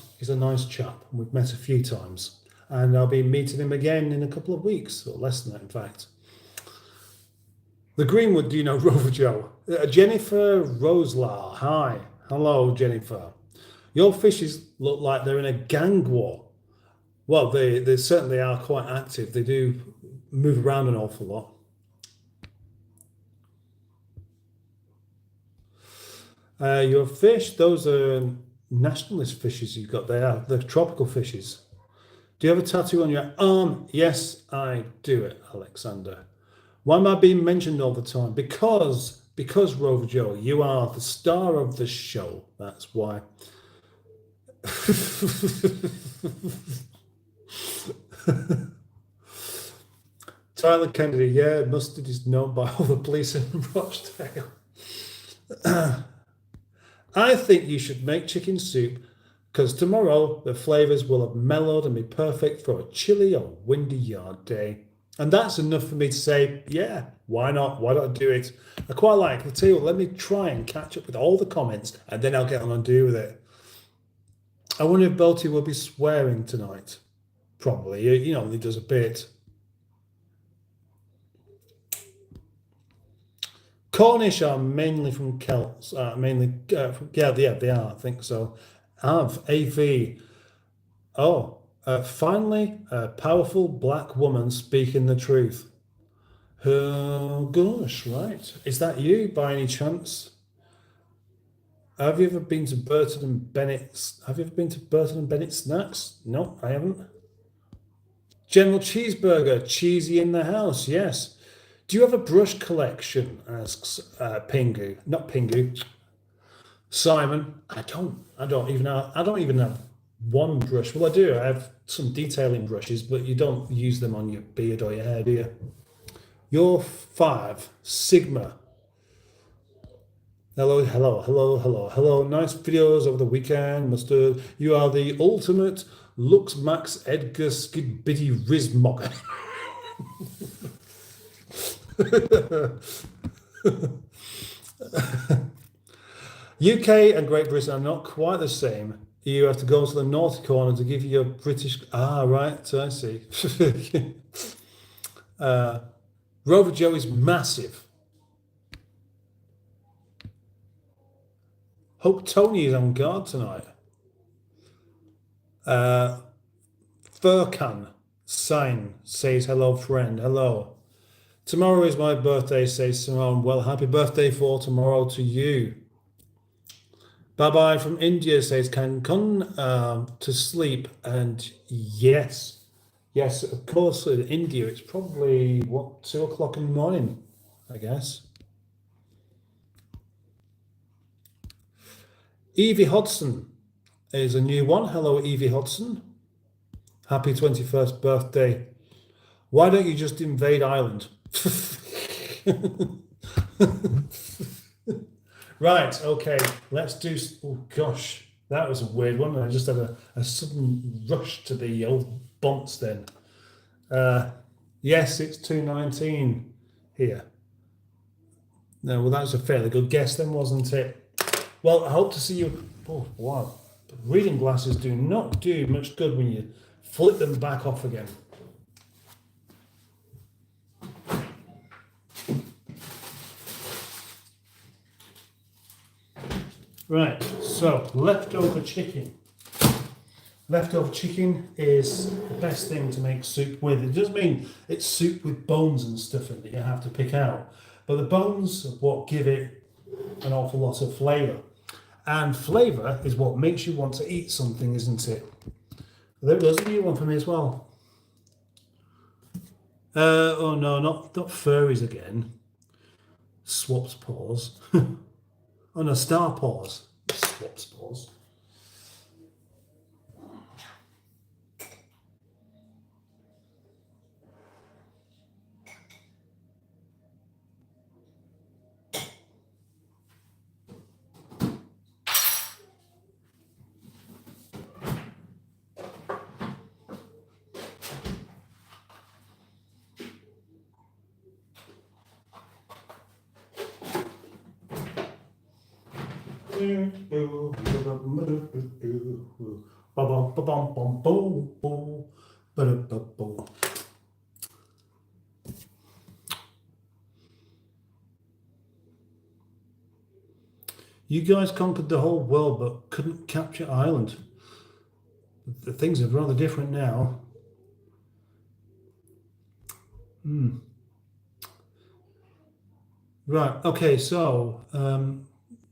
chap. We've met a few times, and I'll be meeting him again in a couple of weeks, or less than that, in fact. The Greenwood, do you know Rover Joe? Jennifer Roselar, hi. Hello, Jennifer. Your fishes look like they're in a gang war. Well, they certainly are quite active. They do move around an awful lot. Your fish, those are nationalist fishes you've got there. They're tropical fishes. Do you have a tattoo on your arm? Yes, I do it, Alexander. Why am I being mentioned all the time? Because Rover Joe, you are the star of the show. That's why. Tyler Kennedy, yeah, Mustard is known by all the police in Rochdale. I think you should make chicken soup because tomorrow the flavours will have mellowed and be perfect for a chilly or windy yard day. And that's enough for me to say, yeah, why not? Why don't I do it? I quite like the too. Let me try and catch up with all the comments and then I'll get on and do with it. I wonder if Belty will be swearing tonight. Probably, you know, he does a bit. Cornish are mainly from Celts, yeah, they are, I think so. AV. Oh, finally, a powerful black woman speaking the truth. Oh, gosh, right. Is that you by any chance? Have you ever been to Burton and Bennett's? Have you ever been to Burton and Bennett Snacks? No, I haven't. General Cheeseburger, cheesy in the house, yes. Do you have a brush collection? Asks Pingu. Not Pingu. Simon, I don't even have one brush. Well, I do. I have some detailing brushes, but you don't use them on your beard or your hair, do you? You're 5, Sigma. Hello. Nice videos over the weekend, Mustard. You are the ultimate Lux Max Edgar Skidbitty Rizmogger. UK and Great Britain are not quite the same. You have to go to the naughty corner to give you your British. Ah, right, I see. Rover Joe is massive. Hope Tony is on guard tonight. Furkan Sign says hello, friend. Hello. Tomorrow is my birthday, says Simone. Well, happy birthday for tomorrow to you. Bye-bye from India, says Cancun, to sleep. And yes, of course, in India, it's probably, 2 o'clock in the morning, I guess. Evie Hodson is a new one. Hello, Evie Hodson. Happy 21st birthday. Why don't you just invade Ireland? Right, okay, let's do. Oh gosh, that was a weird one. I just had a sudden rush to the old bonts then. Yes, it's 2:19 here. No, well, that was a fairly good guess then, wasn't it? Well, I hope to see you. Oh, wow. Reading glasses do not do much good when you flip them back off again. Right, so leftover chicken. leftover chicken is the best thing to make soup with. It does mean it's soup with bones and stuff in that you have to pick out. But the bones are what give it an awful lot of flavour. And flavour is what makes you want to eat something, isn't it? There's a new one for me as well. Oh no, not furries again. Swaps paws. Oh no, star paws. Swaps paws. You guys conquered the whole world but couldn't capture Ireland. The things are rather different now. Right, okay, so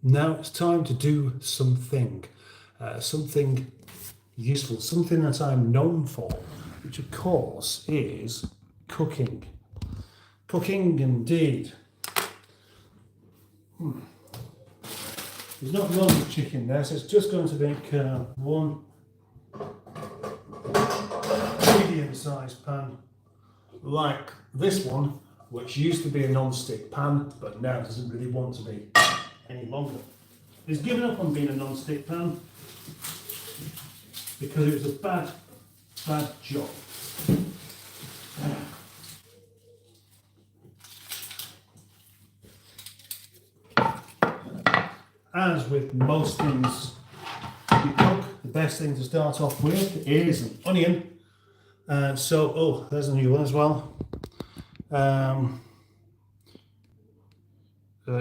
now it's time to do something useful, something that I'm known for, which of course is cooking. Cooking indeed. There's not loads of chicken there, so it's just going to make one medium-sized pan like this one, which used to be a non-stick pan, but now doesn't really want to be any longer. It's given up on being a non-stick pan because it was a bad job. As with most things you cook, the best thing to start off with is an onion. Oh, there's a new one as well.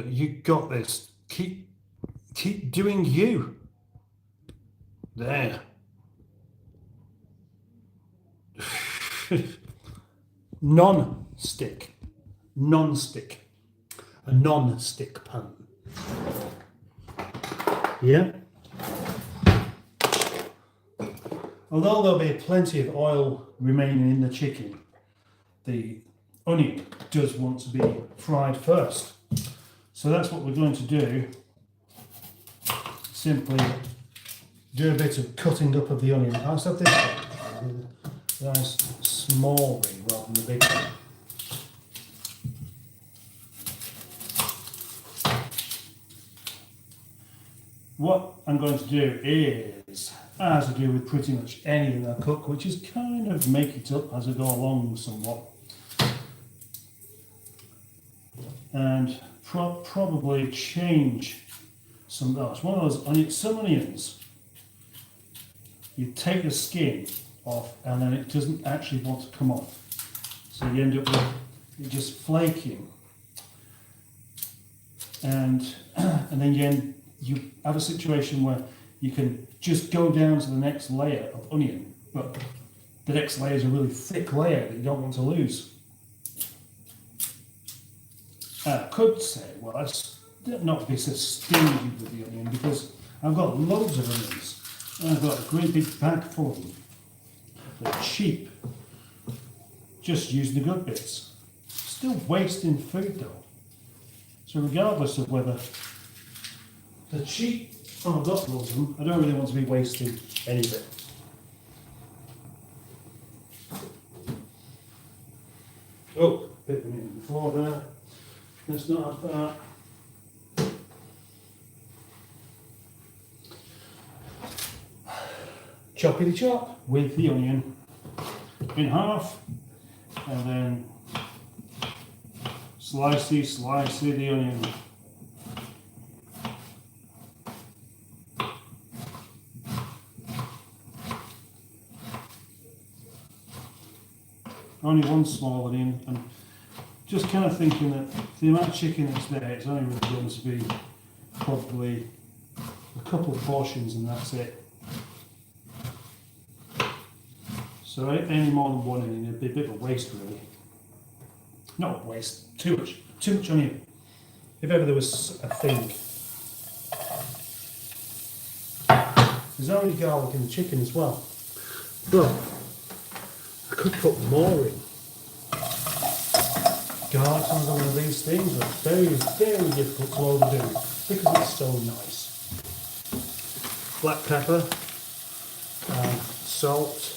You got this. Keep doing you. There. Non-stick. A non-stick pan. Yeah. Although there'll be plenty of oil remaining in the chicken, the onion does want to be fried first. So that's what we're going to do. Simply do a bit of cutting up of the onion. I just have this nice small ring rather than the big one. What I'm going to do is, as I do with pretty much anything I cook, which is kind of make it up as I go along somewhat. And probably change some of those. One of those onions, some onions, you take the skin off and then it doesn't actually want to come off. So you end up with it just flaking. And then you have a situation where you can just go down to the next layer of onion, but the next layer is a really thick layer that you don't want to lose. I could say, well, let's not be so stingy with the onion because I've got loads of onions and I've got a great big bag full of them. They're cheap. Just use the good bits. Still wasting food though. So regardless of whether they're cheap, I've got loads of them, I don't really want to be wasting any of it. Oh, bit of onion before there. Let's not have that. Choppity chop with the onion in half, and then slicey the onion. Only one small onion, and just kind of thinking that the amount of chicken that's there, it's only really going to be probably a couple of portions and that's it. So any more than one in it'd be a bit of a waste, really. Not a waste, too much onion. If ever there was a thing. There's already garlic in the chicken as well. But I could put more in. Garlic's one of these things that's very, very difficult to overdo because it's so nice. Black pepper, salt,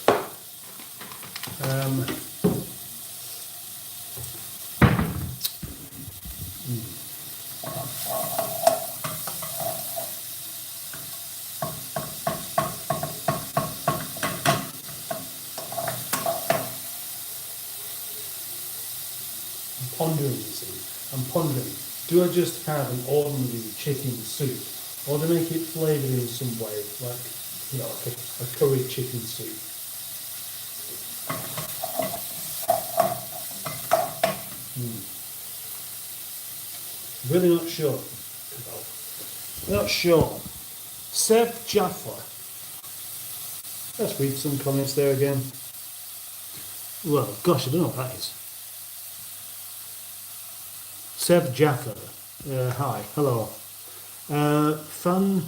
pondering, you see. I'm pondering. Do I just have an ordinary chicken soup, or do I make it flavoured in some way, like like a curry chicken soup? Really not sure. Not sure. Sev Jaffa. Let's read some comments there again. Well, gosh, I don't know what that is. Seb Jaffa, hi, hello. Fun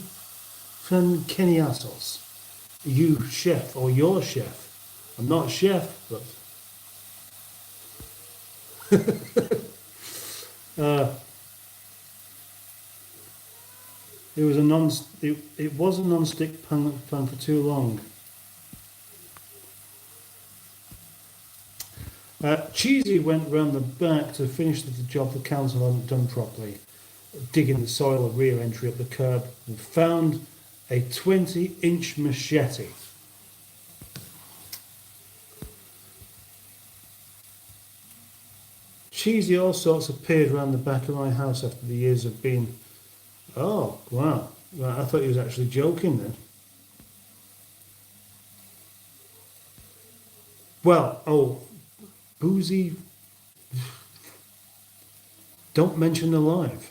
Keniasos, you chef or your chef? I'm not a chef, but it was a non-stick pan for too long. Cheesy went round the back to finish the job the council hadn't done properly, digging the soil of rear entry up the curb, and found a 20-inch machete. Cheesy all sorts appeared around the back of my house after the years of being... Oh, wow. Right, I thought he was actually joking then. Well, Boozy, don't mention the live.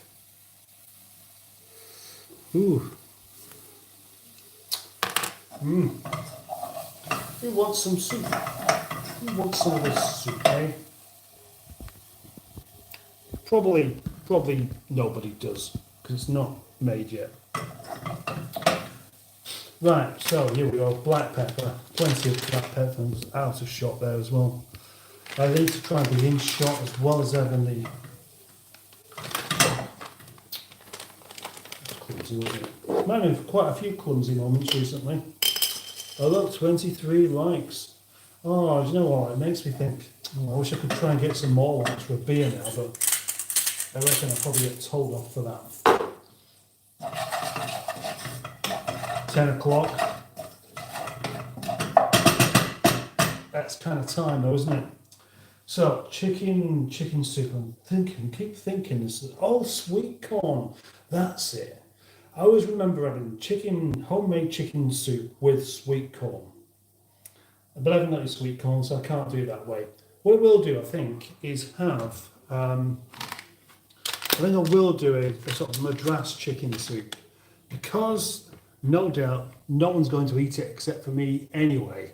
Ooh. Who wants some soup? Who wants some of this soup, eh? Probably nobody does, because it's not made yet. Right, so here we go, black pepper. Plenty of black pepper out of shot there as well. I need to try and be in shot as well as ever in the... Clumsy, wasn't it? Might have quite a few clumsy moments recently. Oh look, 23 likes. Oh, do you know what? It makes me think, I wish I could try and get some more likes for a beer now, but I reckon I'll probably get told off for that. 10 o'clock. That's kind of time though, isn't it? So, chicken soup, keep thinking, this is all sweet corn, that's it. I always remember having homemade chicken soup with sweet corn. But I haven't got any sweet corn, so I can't do it that way. What I will do, I think, is have, I will do a sort of Madras chicken soup. Because, no doubt, no one's going to eat it except for me anyway.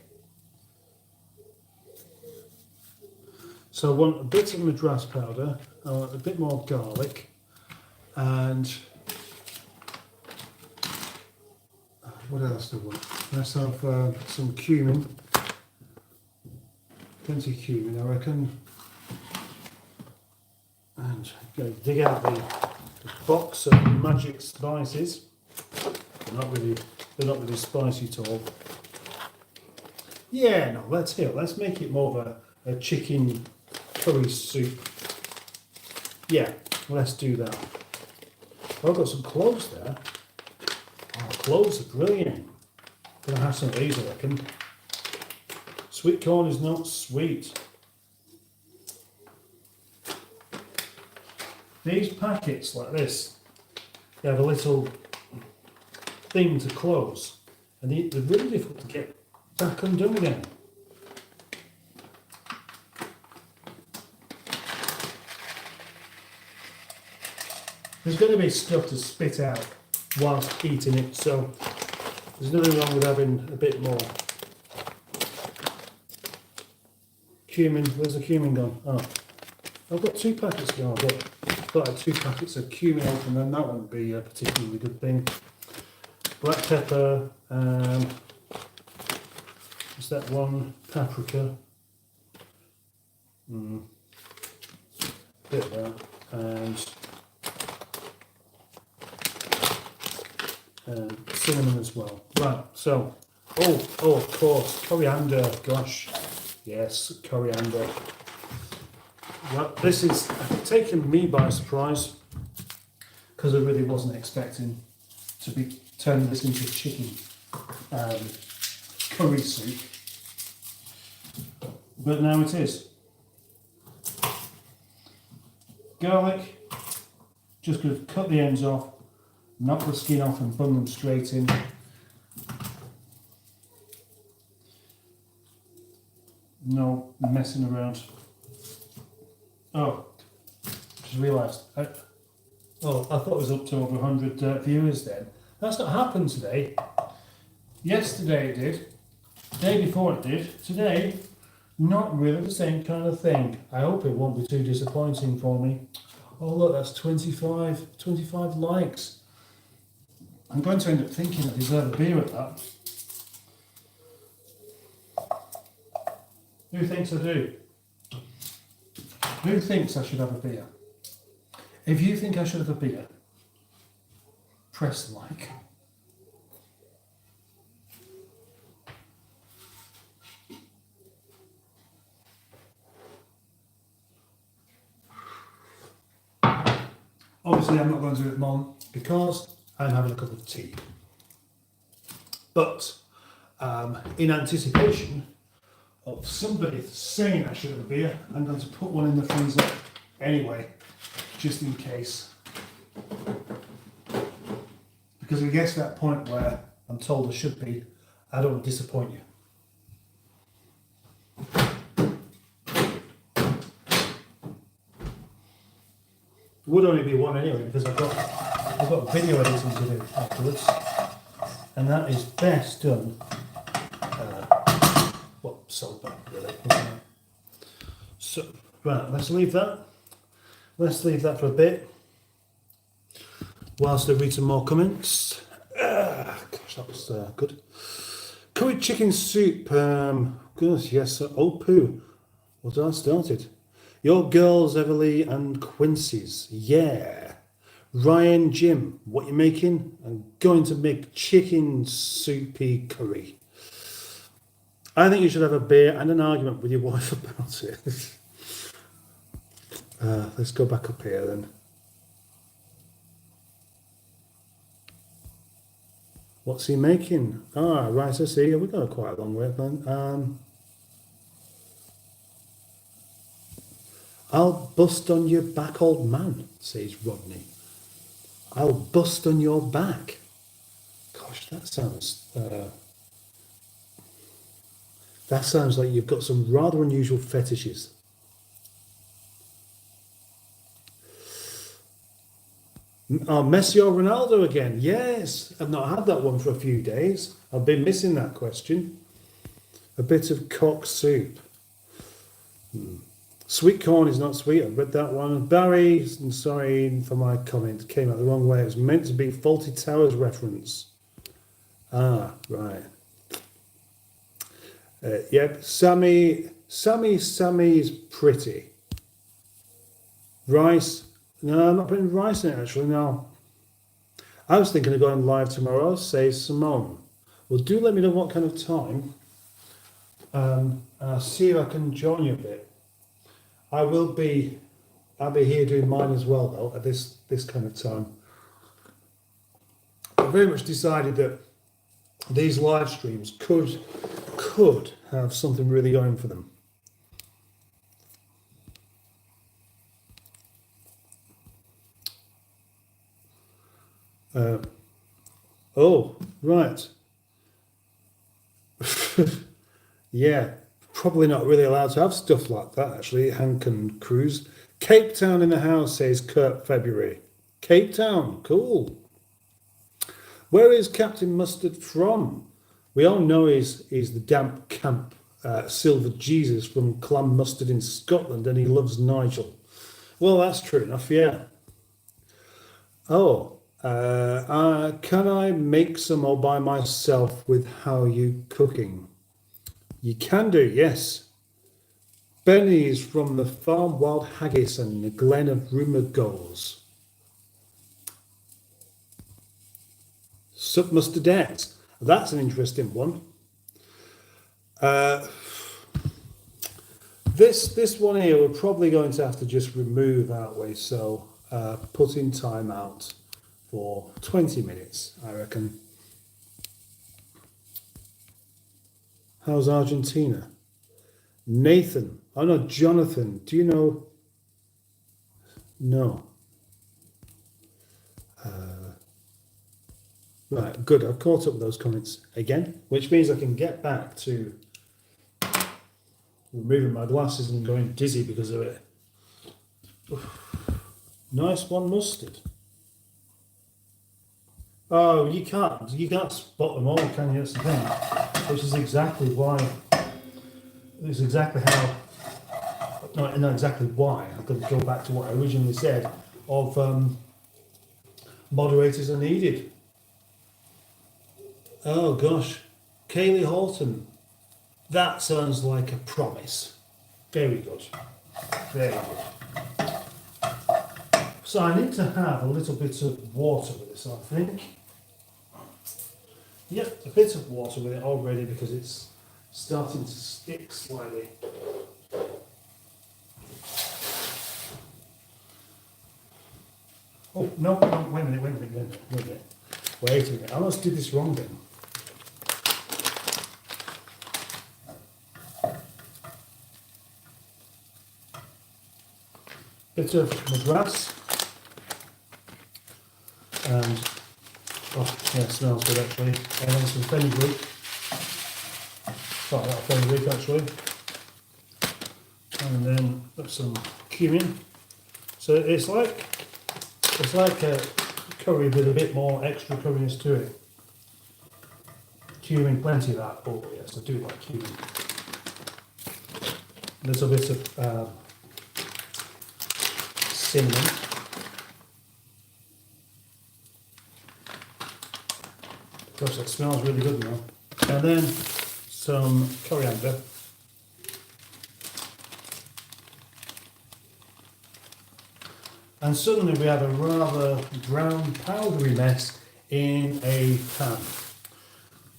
So I want a bit of Madras powder, I want a bit more garlic, and what else do I want? Let's have some cumin, plenty of cumin I reckon, and dig out the box of magic spices. They're not really spicy at all. Yeah, no, let's make it more of a chicken curry soup. Yeah, let's do that. Oh, I've got some cloves there. Oh, cloves are brilliant. Gonna have some of these, I reckon. Sweet corn is not sweet. These packets like this, they have a little thing to close, and they're really difficult to get back undone again. There's going to be stuff to spit out whilst eating it, so there's nothing wrong with having a bit more. cumin. Where's the cumin gone? Oh, I've got 2 packets gone. I've got like 2 packets of cumin open, then that won't be a particularly good thing. Black pepper, is that 1 paprika? Bit of that, and cinnamon as well. Right, so, oh, of course, coriander, gosh, yes, coriander. Well, this is taken me by surprise, because I really wasn't expecting to be turning this into chicken curry soup, but now it is. Garlic, just going to cut the ends off, knock the skin off and bung them straight in. No messing around. Oh, just realised. I thought it was up to over 100 viewers then. That's not happened today. Yesterday it did. The day before it did. Today, not really the same kind of thing. I hope it won't be too disappointing for me. Oh look, that's 25 likes. I'm going to end up thinking I deserve a beer at that. Who thinks I do? Who thinks I should have a beer? If you think I should have a beer, press like. Obviously, I'm not going to do it more because I'm having a cup of tea. But in anticipation of somebody saying I should have a beer, I'm going to put one in the freezer anyway, just in case. Because if it gets to that point where I'm told I should be, I don't want to disappoint you. Would only be one anyway because I've got video editing to do afterwards, and that is best done. So bad really. So right, let's leave that. Let's leave that for a bit. Whilst I read some more comments. Gosh, that was good. Curry chicken soup. Goodness, yes. Oh poo. What did I started? Your girls, Everly and Quincy's. Yeah. Ryan, Jim, what you making? I'm going to make chicken soupy curry. I think you should have a beer and an argument with your wife about it. Let's go back up here then. What's he making? Ah, right, I see. We've got quite a long way then. I'll bust on your back, old man, says Rodney. I'll bust on your back. Gosh, that sounds like you've got some rather unusual fetishes. Oh, Messi or Ronaldo again? Yes, I've not had that one for a few days. I've been missing that question. A bit of cock soup. Sweet corn is not sweet. I've read that one. Barry, I'm sorry for my comment. Came out the wrong way. It was meant to be Faulty Towers reference. Ah, right. Yep. Sammy's pretty. Rice. No, I'm not putting rice in it actually. No. I was thinking of going live tomorrow, says Simone. Well, do let me know what kind of time. I'll see if I can join you a bit. I'll be here doing mine as well though at this kind of time. I very much decided that these live streams could have something really going for them. Oh, right. Yeah, probably not really allowed to have stuff like that, actually. Hank and Cruz. Cape Town in the house, says Kurt February. Cape Town, cool. Where is Captain Mustard from? We all know he's the damp camp Silver Jesus from Clan Mustard in Scotland, and he loves Nigel. Well, that's true enough, yeah. Oh, can I make some all by myself with how you cooking? You can do, yes. Benny is from the farm Wild Haggis and the Glen of Rumour Goes. Sup Mustardette. That's an interesting one. This one here we're probably going to have to just remove, aren't we? So put in time out for 20 minutes, I reckon. How's Argentina? Nathan. Oh no, Jonathan. Do you know? No. Right, good. I've caught up with those comments again, which means I can get back to removing my glasses and going dizzy because of it. Nice one, Mustard. Oh, you can't spot them all, can you? That's the thing. Which is exactly why. This is exactly how. No, not exactly why. I'm going to go back to what I originally said. Of moderators are needed. Oh gosh, Kaylee Horton. That sounds like a promise. Very good. Very good. So I need to have a little bit of water with this, I think. Yep, a bit of water with it already because it's starting to stick slightly. Oh, no, wait a minute. Wait a minute, I must do this wrong then. Bit of madras and yeah, it smells good actually. And then some fenugreek. Sorry, not fenugreek actually. And then put some cumin. So it's like a curry with a bit more extra curriness to it. Cumin, plenty of that. Oh yes, I do like cumin. A little bit of cinnamon. Gosh, that smells really good now. And then some coriander. And suddenly we have a rather brown powdery mess in a pan,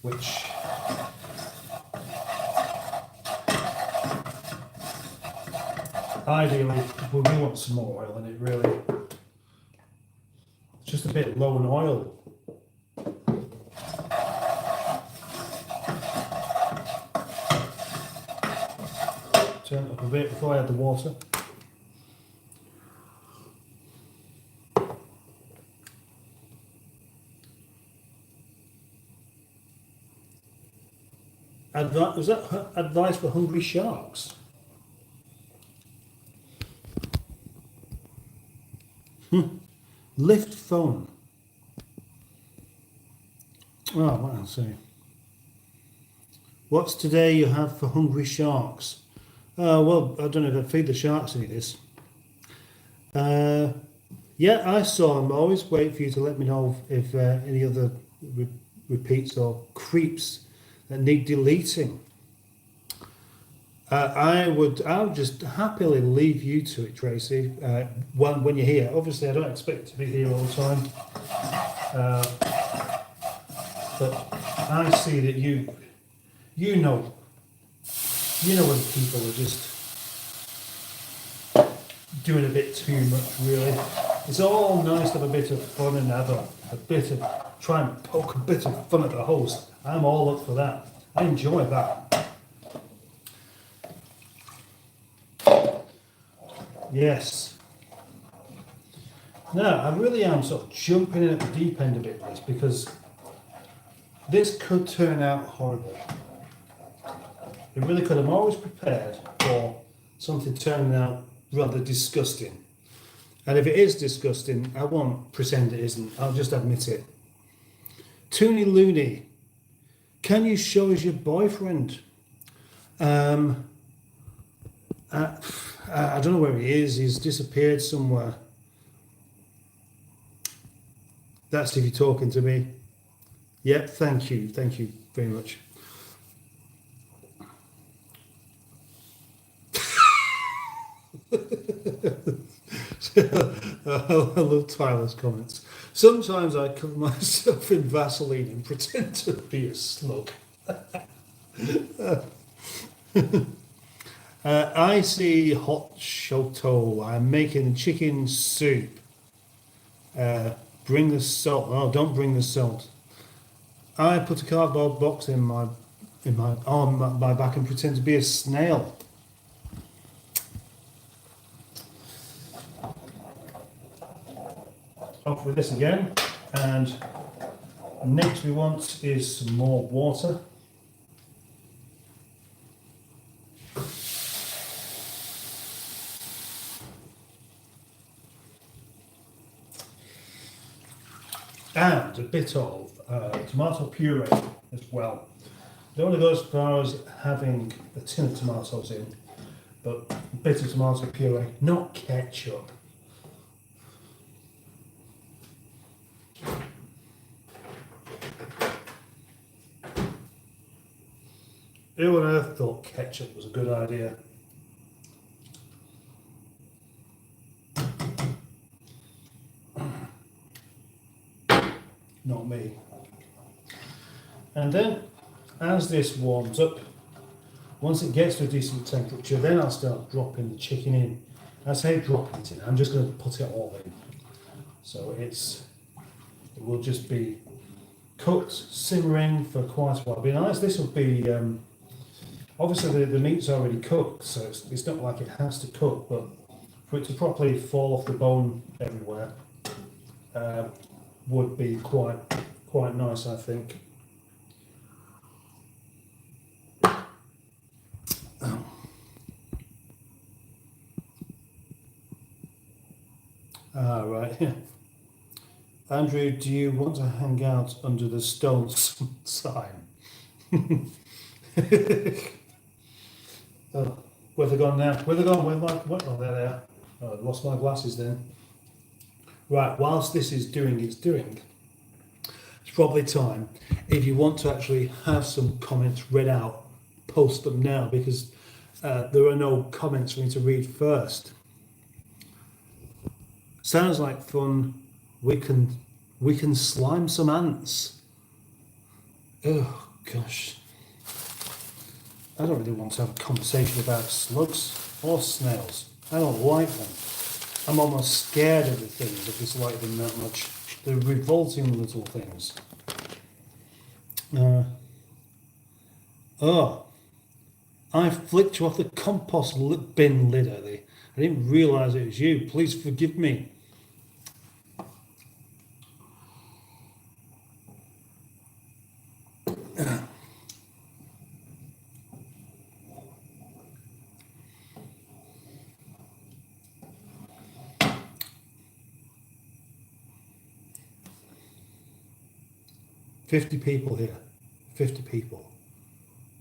which ideally we want some more oil in it, really. It's just a bit low in oil. Turn it up a bit before I add the water. Was that advice for hungry sharks? Lift phone. Oh, what I'll say. What's today you have for hungry sharks? Well, I don't know if I feed the sharks any of this. Yeah, I saw them. I always wait for you to let me know if any other repeats or creeps that need deleting. I would just happily leave you to it, Tracy, when you're here. Obviously, I don't expect to be here all the time. But I see that you know when people are just doing a bit too much, really. It's all nice to have a bit of fun and have a bit of, try and poke a bit of fun at the host. I'm all up for that. I enjoy that. Yes. Now, I really am sort of jumping in at the deep end a bit with this because this could turn out horrible. It really could. I'm always prepared for something turning out rather disgusting. And if it is disgusting, I won't pretend it isn't. I'll just admit it. Toony Looney, can you show us your boyfriend? I, I don't know where he is. He's disappeared somewhere. That's if you're talking to me. Yep, thank you. Thank you very much. I love Tyler's comments. Sometimes I cover myself in Vaseline and pretend to be a slug. I see hot shoto. I'm making chicken soup. Bring the salt. Oh, don't bring the salt. I put a cardboard box in my on my back and pretend to be a snail. Off with this again, and next we want is some more water. And a bit of tomato puree as well. Don't want to go as far as having a tin of tomatoes in, but a bit of tomato puree, not ketchup. Who on earth thought ketchup was a good idea? Not me. And then, as this warms up, once it gets to a decent temperature, then I'll start dropping the chicken in. I say dropping it in, I'm just going to put it all in. So it will just be cooked, simmering for quite a while. It'll be nice. This will be, obviously the meat's already cooked, so it's not like it has to cook, but for it to properly fall off the bone everywhere, would be quite nice, I think. Right. Andrew, do you want to hang out under the stone sign? Oh, where have they gone now? Where have they gone? Oh, there they are. Oh, I lost my glasses then. Right, whilst this is doing its doing, it's probably time, if you want to actually have some comments read out, post them now, because there are no comments for me to read first. Sounds like fun. We can slime some ants. Oh gosh. I don't really want to have a conversation about slugs or snails. I don't like them. I'm almost scared of the things. I dislike them that much. They're revolting little things. I flicked you off the compost bin lid, Eddie. I didn't realise it was you. Please forgive me. $50 people here. 50 people.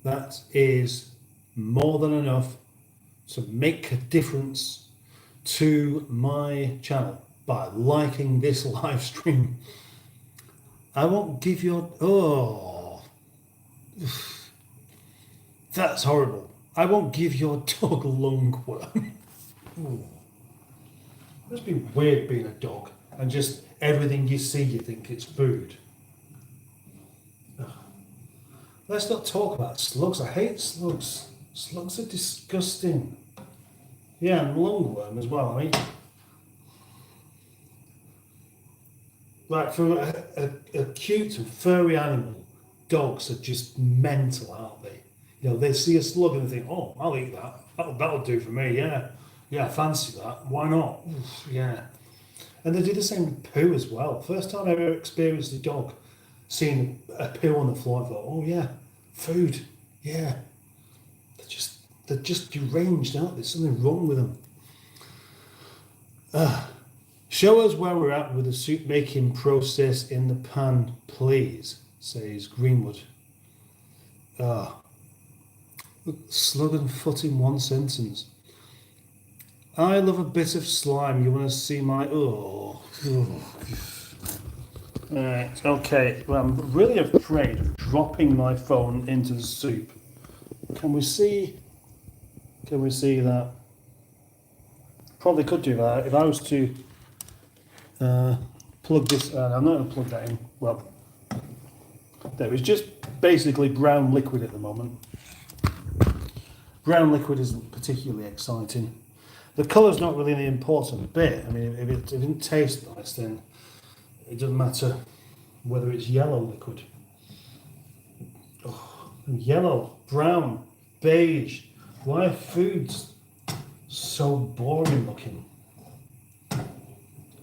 That is more than enough to make a difference to my channel by liking this live stream. I won't give your... Oh, that's horrible. I won't give your dog lungworm. Must be weird being a dog and just everything you see you think it's food. Let's not talk about slugs. I hate slugs. Slugs are disgusting. Yeah, and lungworm as well. I mean, like for a cute and furry animal, dogs are just mental, aren't they? You know, they see a slug and they think, "Oh, I'll eat that. That'll do for me." Yeah, I fancy that. Why not? Oof, yeah. And they do the same with poo as well. First time I ever experienced a dog seeing a poo on the floor, I thought, "Oh yeah, food. Yeah." They're just deranged, aren't they? There's something wrong with them. Show us where we're at with the soup making process in the pan, please, says Greenwood. Slug and foot in one sentence. I love a bit of slime. You want to see my... Oh. Right, okay. Well, I'm really afraid of dropping my phone into the soup. Can we see that? Probably could do that. If I was to plug this... I'm not going to plug that in. Well, there. It's just basically brown liquid at the moment. Brown liquid isn't particularly exciting. The colour's not really the important bit. I mean, if it didn't taste nice, then it doesn't matter whether it's yellow liquid. Oh, yellow, brown, beige. Why are foods so boring looking?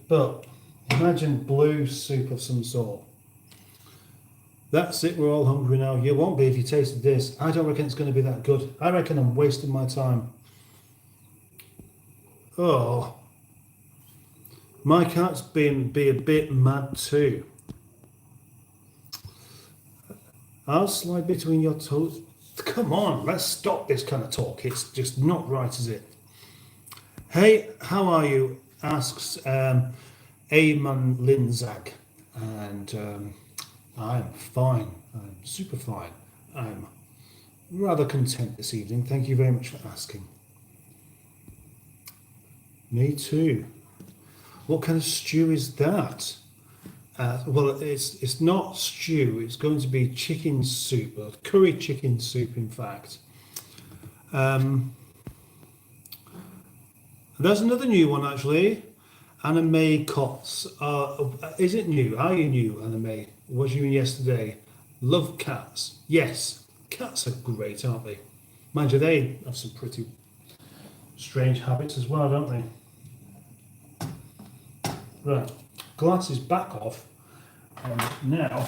But imagine blue soup of some sort. That's it, we're all hungry now. You won't be if you tasted this. I don't reckon it's going to be that good. I reckon I'm wasting my time. Oh, my cat's be a bit mad too. I'll slide between your toes. Come on, let's stop this kind of talk. It's just not right, is it? Hey, how are you? Asks Eamon Linzag. And I'm fine. I'm super fine. I'm rather content this evening. Thank you very much for asking. Me too. What kind of stew is that? Well, it's not stew. It's going to be chicken soup, or curry chicken soup, in fact. There's another new one actually. Anime Cots. Is it new? Are you new, Anime? Was you yesterday? Love cats. Yes, cats are great, aren't they? Mind you, they have some pretty strange habits as well, don't they? Right, glass is back off, and now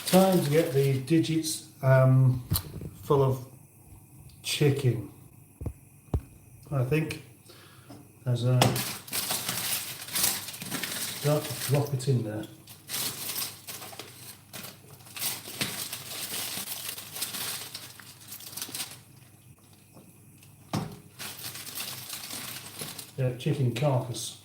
time to get the digits full of chicken. I think as I start to drop it in there. Yeah, chicken carcass.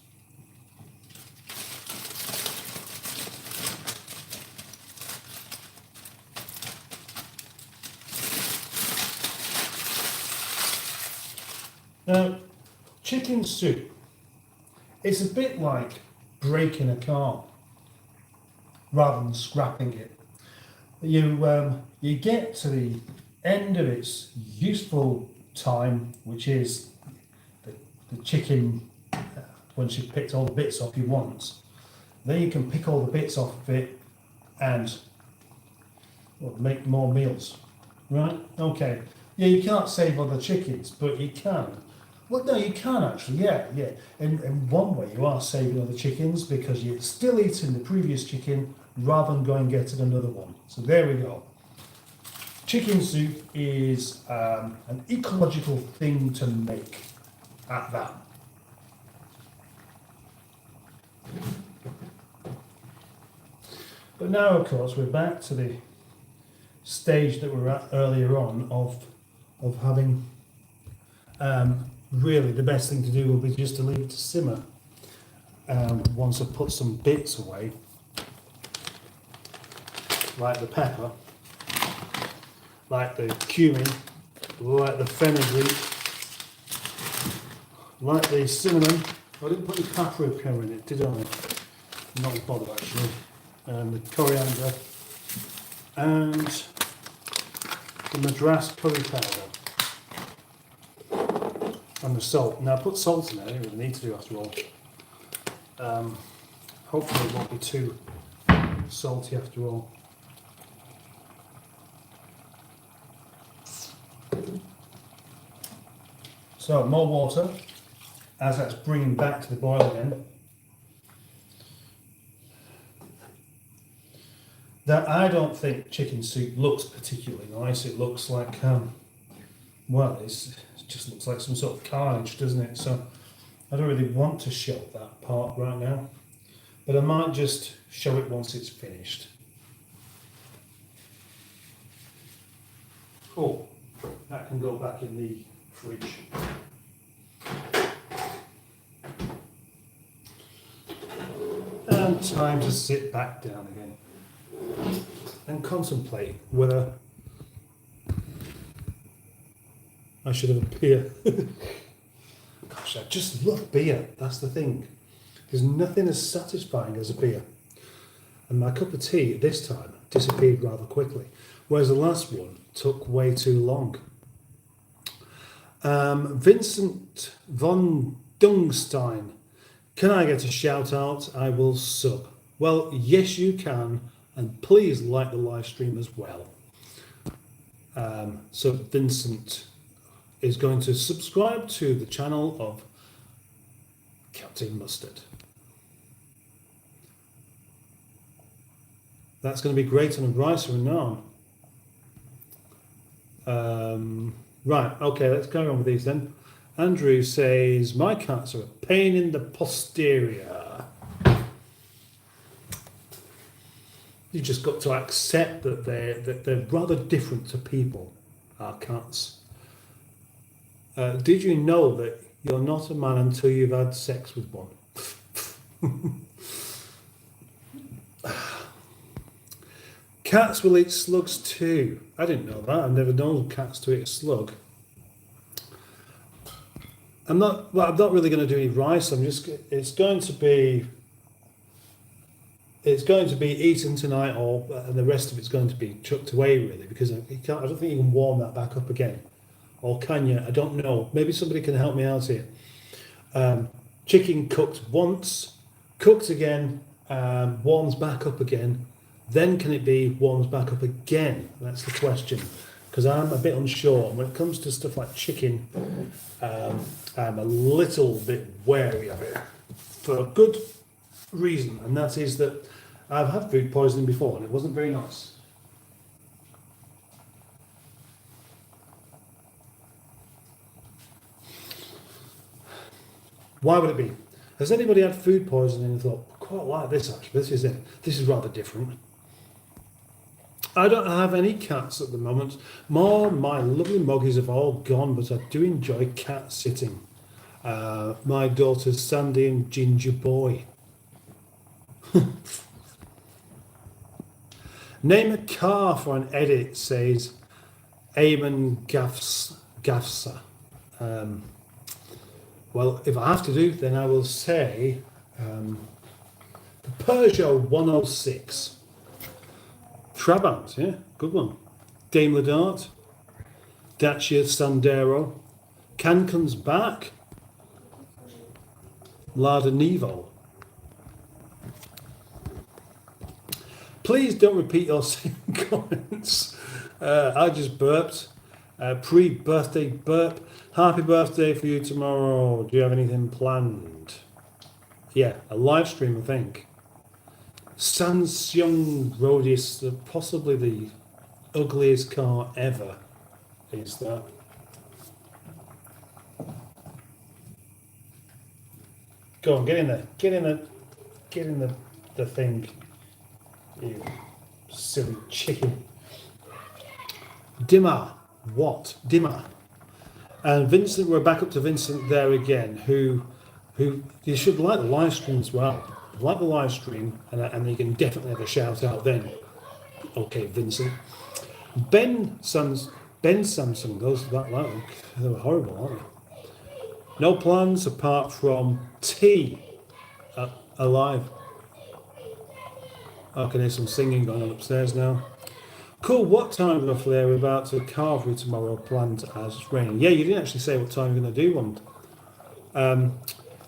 Now, chicken soup, it's a bit like breaking a car rather than scrapping it. You get to the end of its useful time, which is the chicken, once you've picked all the bits off you want, then you can pick all the bits off of it and make more meals, right? Okay. Yeah, you can't save other chickens, but you can. Well, no, you can actually, yeah. In one way, you are saving other chickens because you're still eating the previous chicken rather than going and getting another one. So there we go. Chicken soup is an ecological thing to make at that. But now, of course, we're back to the stage that we were at earlier on of having really the best thing to do will be just to leave it to simmer. Once I've put some bits away, like the pepper, like the cumin, like the fenugreek, like the cinnamon. I didn't put any paprika in it, did I? Not bothered actually. The coriander and the Madras curry powder. And the salt. Now I put salt in there, I don't really need to do after all. Hopefully it won't be too salty after all. So more water as that's bringing back to the boil again. That I don't think chicken soup looks particularly nice. It looks like well, it just looks like some sort of carnage, doesn't it? So I don't really want to show that part right now, but I might just show it once it's finished. Cool. That can go back in the fridge. And time to sit back down again and contemplate whether I should have a beer. Gosh, I just love beer. That's the thing. There's nothing as satisfying as a beer. And my cup of tea at this time disappeared rather quickly, whereas the last one took way too long. Vincent von Dungstein, can I get a shout out? I will sub. Well, yes you can, and please like the live stream as well. So Vincent is going to subscribe to the channel of Captain Mustard. That's going to be great on a rice or a naan. Right, okay, let's carry on with these then. Andrew says, my cats are a pain in the posterior. You've just got to accept that they're rather different to people, our cats. Did you know that you're not a man until you've had sex with one? Cats will eat slugs too. I didn't know that. I've never known cats to eat a slug. I'm not really going to do any rice. It's going to be eaten tonight, and the rest of it's going to be chucked away really, because I don't think you can warm that back up again. Or can you? I don't know. Maybe somebody can help me out here. Chicken cooked once, cooked again, warms back up again. Then can it be warms back up again? That's the question. Because I'm a bit unsure. When it comes to stuff like chicken, I'm a little bit wary of it. For a good reason. And that is that I've had food poisoning before and it wasn't very nice. Why would it be? Has anybody had food poisoning and thought, I quite like this actually, this is rather different? I don't have any cats at the moment. My lovely moggies have all gone, but I do enjoy cat sitting. My daughters Sandy and Ginger Boy. Name a car for an edit, says Eamon Gafsa. Well, if I have to do, then I will say the Peugeot 106. Trabant, yeah, good one. Daimler Dart, Dacia Sandero, Cancon's back, Lada Nivo. Please don't repeat your same comments. I just burped. Pre-birthday burp. Happy birthday for you tomorrow. Do you have anything planned? Yeah, a live stream, I think. Samsung Rodius, possibly the ugliest car ever, is that. Go on, get in there. Get in the thing. You silly chicken. Dimmer. What? Dimmer. And Vincent, we're back up to Vincent there again, who you should like the live stream as well. Like the live stream, and you can definitely have a shout out then. Okay, Vincent. Ben Samsung, those that like they were horrible, aren't they? No plans apart from tea alive. Okay, there's some singing going on upstairs now. Cool, what time roughly are we about to carvery tomorrow planned as it's raining? Yeah, you didn't actually say what time you're going to do one.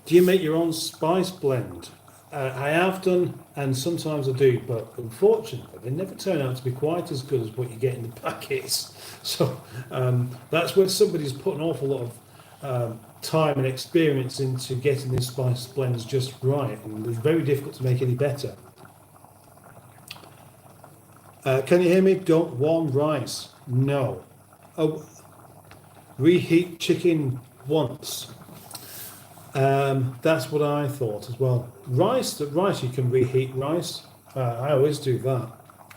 Do you make your own spice blend? I have done, and sometimes I do, but unfortunately they never turn out to be quite as good as what you get in the packets. So that's where somebody's put an awful lot of time and experience into getting these spice blends just right, and it's very difficult to make any better. Can you hear me? Don't warm rice. No. Oh, reheat chicken once. That's what I thought as well. Rice you can reheat rice. I always do that.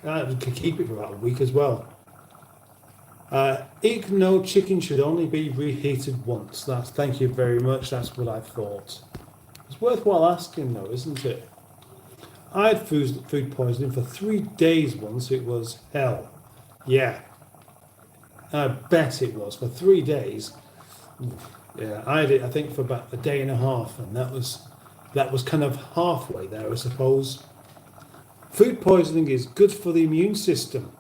I can keep it for about a week as well. No, chicken should only be reheated once. Thank you very much. That's what I thought. It's worthwhile asking, though, isn't it? I had food poisoning for 3 days once. It was hell. Yeah, I bet it was for 3 days. Yeah, I had it. I think for about a day and a half, and that was kind of halfway there, I suppose. Food poisoning is good for the immune system,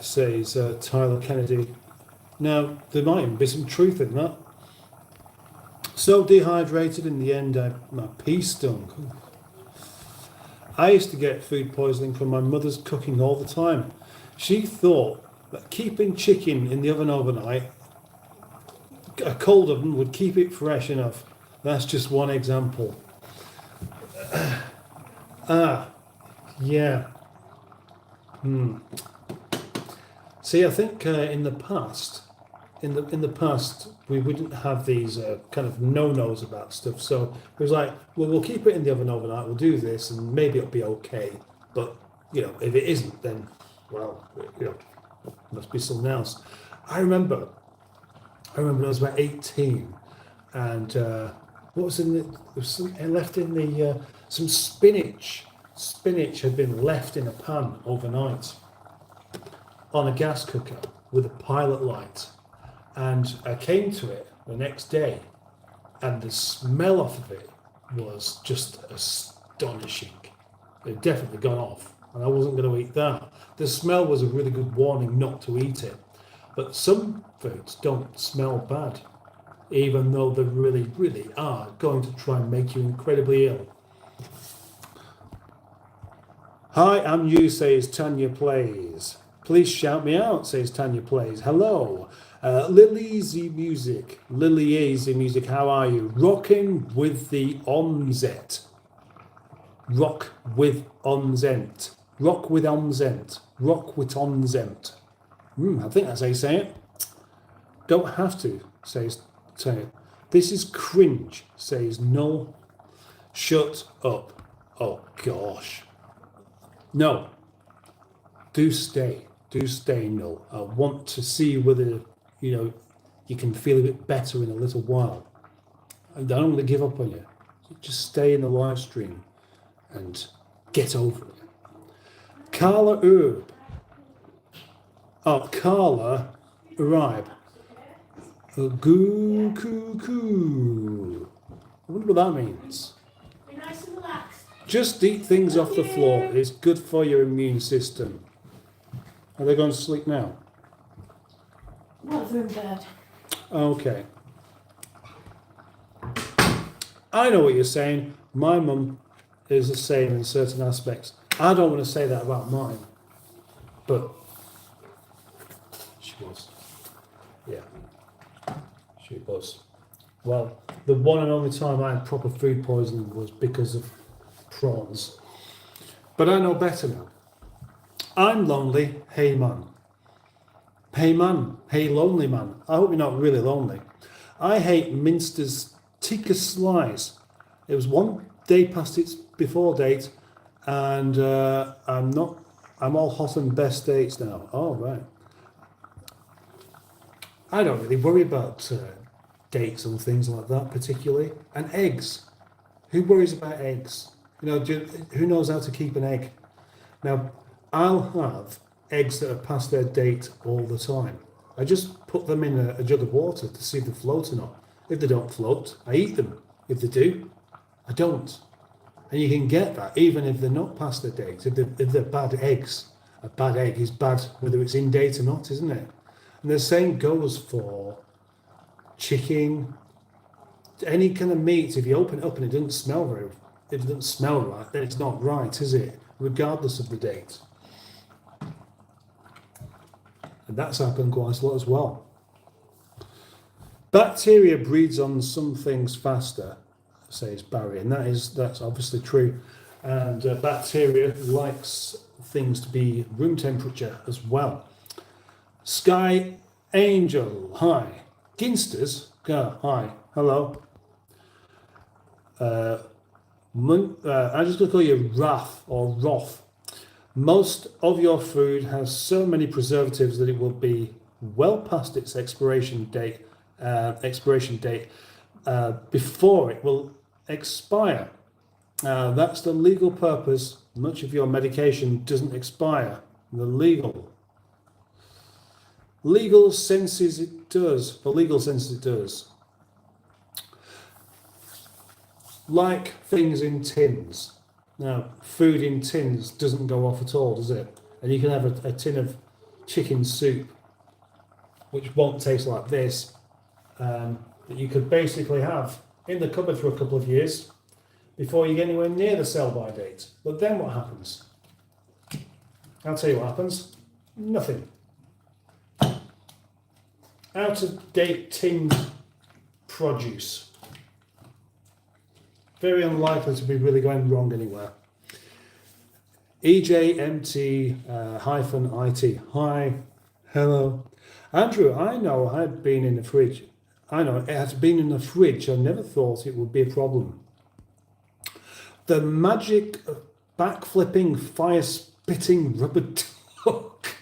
says Tyler Kennedy. Now, there might even be some truth in that. So dehydrated in the end, my pee stung. I used to get food poisoning from my mother's cooking all the time. She thought that keeping chicken in the oven overnight, a cold oven, would keep it fresh enough. That's just one example. Yeah. See, I think in the past, we wouldn't have these kind of no-nos about stuff. So it was like, well, we'll keep it in the oven overnight. We'll do this, and maybe it'll be okay. But if it isn't, then well, must be something else. I remember when I was about 18, and what was in the? There was some left in the some spinach. Spinach had been left in a pan overnight on a gas cooker with a pilot light, and I came to it the next day, and the smell off of it was just astonishing. It had definitely gone off, and I wasn't going to eat that. The smell was a really good warning not to eat it. But some foods don't smell bad, even though they really, really are going to try and make you incredibly ill. Hi, I'm you, says Tanya Plays. Please shout me out, says Tanya Plays. Hello. Lily Music, how are you? Rocking with the onset. Rock with onzent. Rock with onzent. Rock with onzent. I think that's how you say it. Don't have to, says Tanya. This is cringe, says Null. Shut up. Oh, gosh. No. Do stay, Null. I want to see whether, you can feel a bit better in a little while. I don't want to give up on you. Just stay in the live stream and get over it. Carla Herb. Oh, Carla Uribe. Goo, coo, coo. I wonder what that means. Be nice and relaxed. Just eat things off the floor. It's good for your immune system. Are they going to sleep now? Well, they're in bed. Okay. I know what you're saying. My mum is the same in certain aspects. I don't want to say that about mine, but she was. Yeah, she was. Well, the one and only time I had proper food poisoning was because of prawns. But I know better now. I'm lonely, hey man. Hey man, hey lonely man. I hope you're not really lonely. I hate Minster's tikka slice. It was 1 day past its before date, and I'm all hot on best dates now. Oh, right. I don't really worry about dates and things like that particularly. And eggs. Who worries about eggs? Who knows how to keep an egg? Now, I'll have eggs that have passed their date all the time. I just put them in a jug of water to see if they float or not. If they don't float, I eat them. If they do, I don't. And you can get that even if they're not past their date. If they're bad eggs, a bad egg is bad whether it's in date or not, isn't it? And the same goes for chicken, any kind of meat. If you open it up and it doesn't smell right, then it's not right, is it? Regardless of the date. And that's happened quite a lot as well. Bacteria breeds on some things faster, says Barry, and that's obviously true. And bacteria likes things to be room temperature as well. Sky Angel, hi. Ginsters, hi, hello. I'm just going to call you Rath or Roth. Most of your food has so many preservatives that it will be well past its expiration date. Before it will expire. That's the legal purpose. Much of your medication doesn't expire. The legal senses it does. For legal senses it does. Like things in tins. Now, food in tins doesn't go off at all, does it? And you can have a tin of chicken soup, which won't taste like this, that you could basically have in the cupboard for a couple of years before you get anywhere near the sell-by date. But then what happens? I'll tell you what happens. Nothing. Out-of-date tinned produce. Very unlikely to be really going wrong anywhere. EJMT-IT. Hi. Hello. Andrew, I know it had been in the fridge. I never thought it would be a problem. The magic backflipping, fire-spitting rubber duck.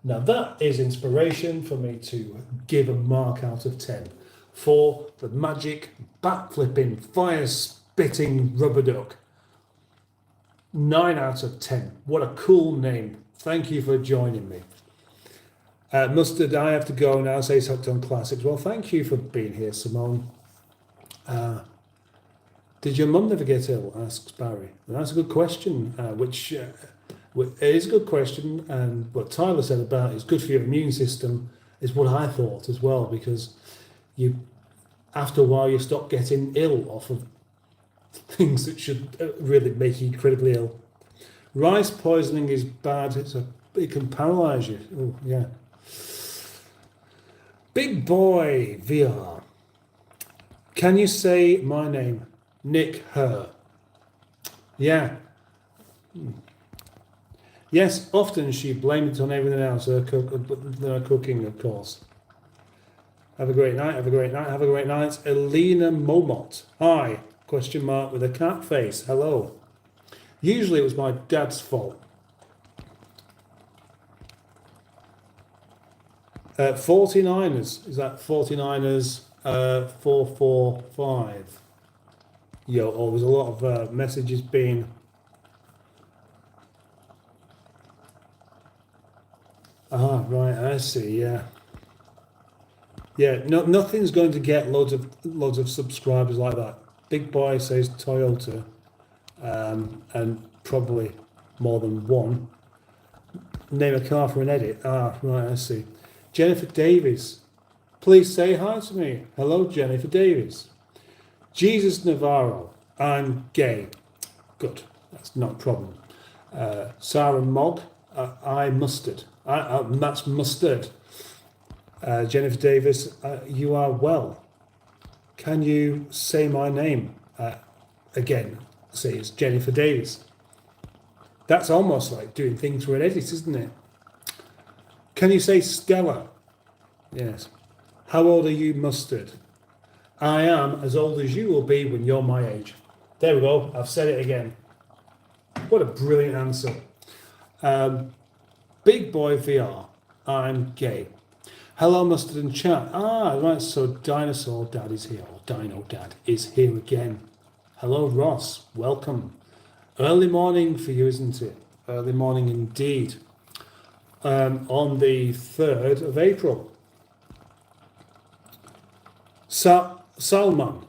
Now that is inspiration for me to give a mark out of 10 for the magic backflipping, fire-spitting rubber duck. 9 out of 10. What a cool name. Thank you for joining me. Mustard, I have to go now, says Hooked on Classics. Well, thank you for being here, Simone. Did your mum never get ill? Asks Barry. Well, that's a good question, it is a good question, and what Tyler said about it's good for your immune system is what I thought as well, because you, after a while, you stop getting ill off of things that should really make you incredibly ill. Rice poisoning is bad. It can paralyze you. Oh, yeah. Big Boy VR. Can you say my name? Nick Her. Yeah. Yes, often she blamed it on everything else, her cooking, of course. Have a great night, have a great night, have a great night. Elena Momot. Hi, question mark with a cat face. Hello. Usually it was my dad's fault. 49ers. Is that 49ers 445? Yo, there's a lot of messages being... Ah, right, I see, yeah. Yeah, nothing's going to get loads of subscribers like that. Big Boy says Toyota, and probably more than one. Name a car for an edit. Ah, right, I see. Jennifer Davis, please say hi to me. Hello, Jennifer Davis. Jesus Navarro, I'm gay. Good, that's not a problem. Sarah Mogg, I mustard. That's mustard. Jennifer Davis, you are well. Can you say my name again? Say it's Jennifer Davis. That's almost like doing things for an edit, isn't it? Can you say Stella? Yes. How old are you, Mustard? I am as old as you will be when you're my age. There we go. I've said it again. What a brilliant answer. Big Boy VR. I'm gay. Hello, Mustard and chat. Ah, right. So Dinosaur Dad is here, or Dino Dad is here again. Hello, Ross. Welcome. Early morning for you, isn't it? Early morning indeed. On the 3rd of April. Salman.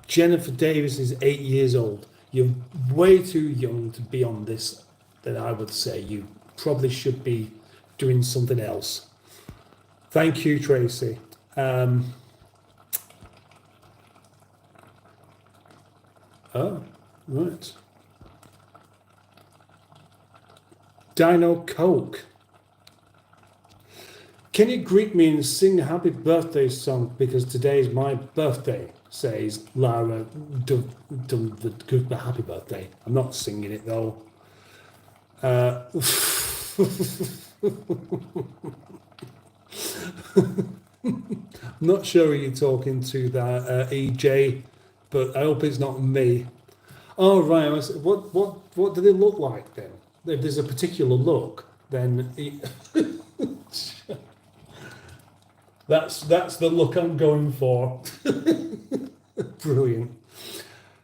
Jennifer Davis is 8 years old. You're way too young to be on this, then I would say. You probably should be doing something else. Thank you, Tracy. Oh, right. Dino Coke. Can you greet me and sing a happy birthday song because today is my birthday, says Lara the happy birthday. I'm not singing it though. Not sure who you're talking to there, EJ, but I hope it's not me. Oh right, what do they look like then? If there's a particular look, then that's the look I'm going for. Brilliant.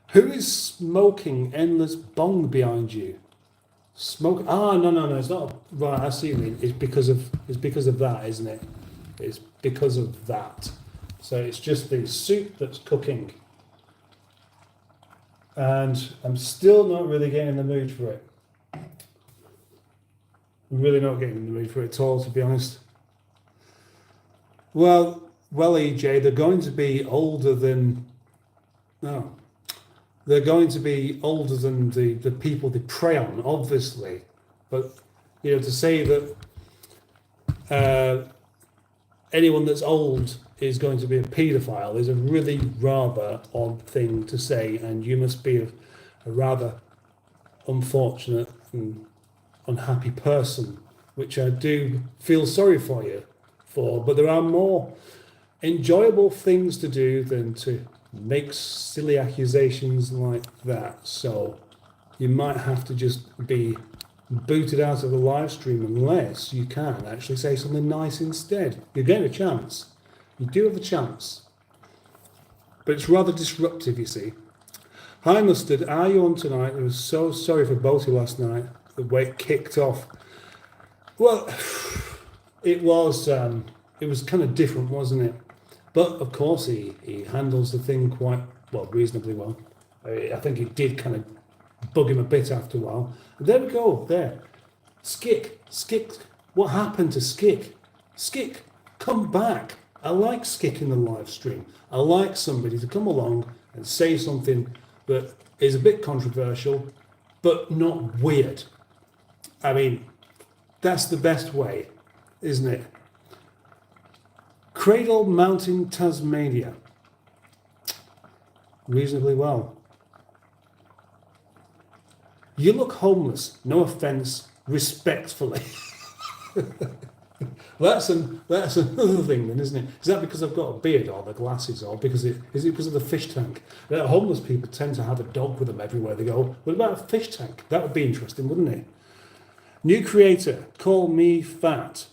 Who is smoking endless bong behind you? Smoke? Ah, no, it's not. Right, I see what you mean. It's because of that, isn't it? It's because of that. So it's just the soup that's cooking. And I'm still not really getting in the mood for it. I'm really not getting in the mood for it at all, to be honest. Well, EJ, they're going to be older than. No. They're going to be older than the people they prey on, obviously. But, to say that anyone that's old is going to be a paedophile is a really rather odd thing to say, and you must be a rather unfortunate and unhappy person, which I do feel sorry for you for. But there are more enjoyable things to do than to make silly accusations like that. So you might have to just be booted out of the live stream unless you can actually say something nice instead. You're getting a chance. You do have a chance. But it's rather disruptive, you see. Hi Mustard, are you on tonight? I was so sorry for both of you last night. The way it kicked off. Well, it was kind of different, wasn't it? But of course he handles the thing quite reasonably well. I think it did kind of bug him a bit after a while. And there we go, there. Skick, what happened to Skick? Skick, come back. I like Skick in the live stream. I like somebody to come along and say something that is a bit controversial, but not weird. I mean, that's the best way, isn't it? Cradle Mountain, Tasmania. Reasonably well. You look homeless. No offence, respectfully. That's another thing then, isn't it? Is that because I've got a beard or the glasses, or is it because of the fish tank? Homeless people tend to have a dog with them everywhere they go. What about a fish tank? That would be interesting, wouldn't it? New creator, call me fat.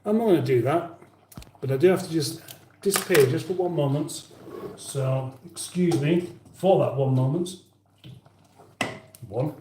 I'm not going to do that, but I do have to just disappear just for one moment. So, excuse me for that one moment. One.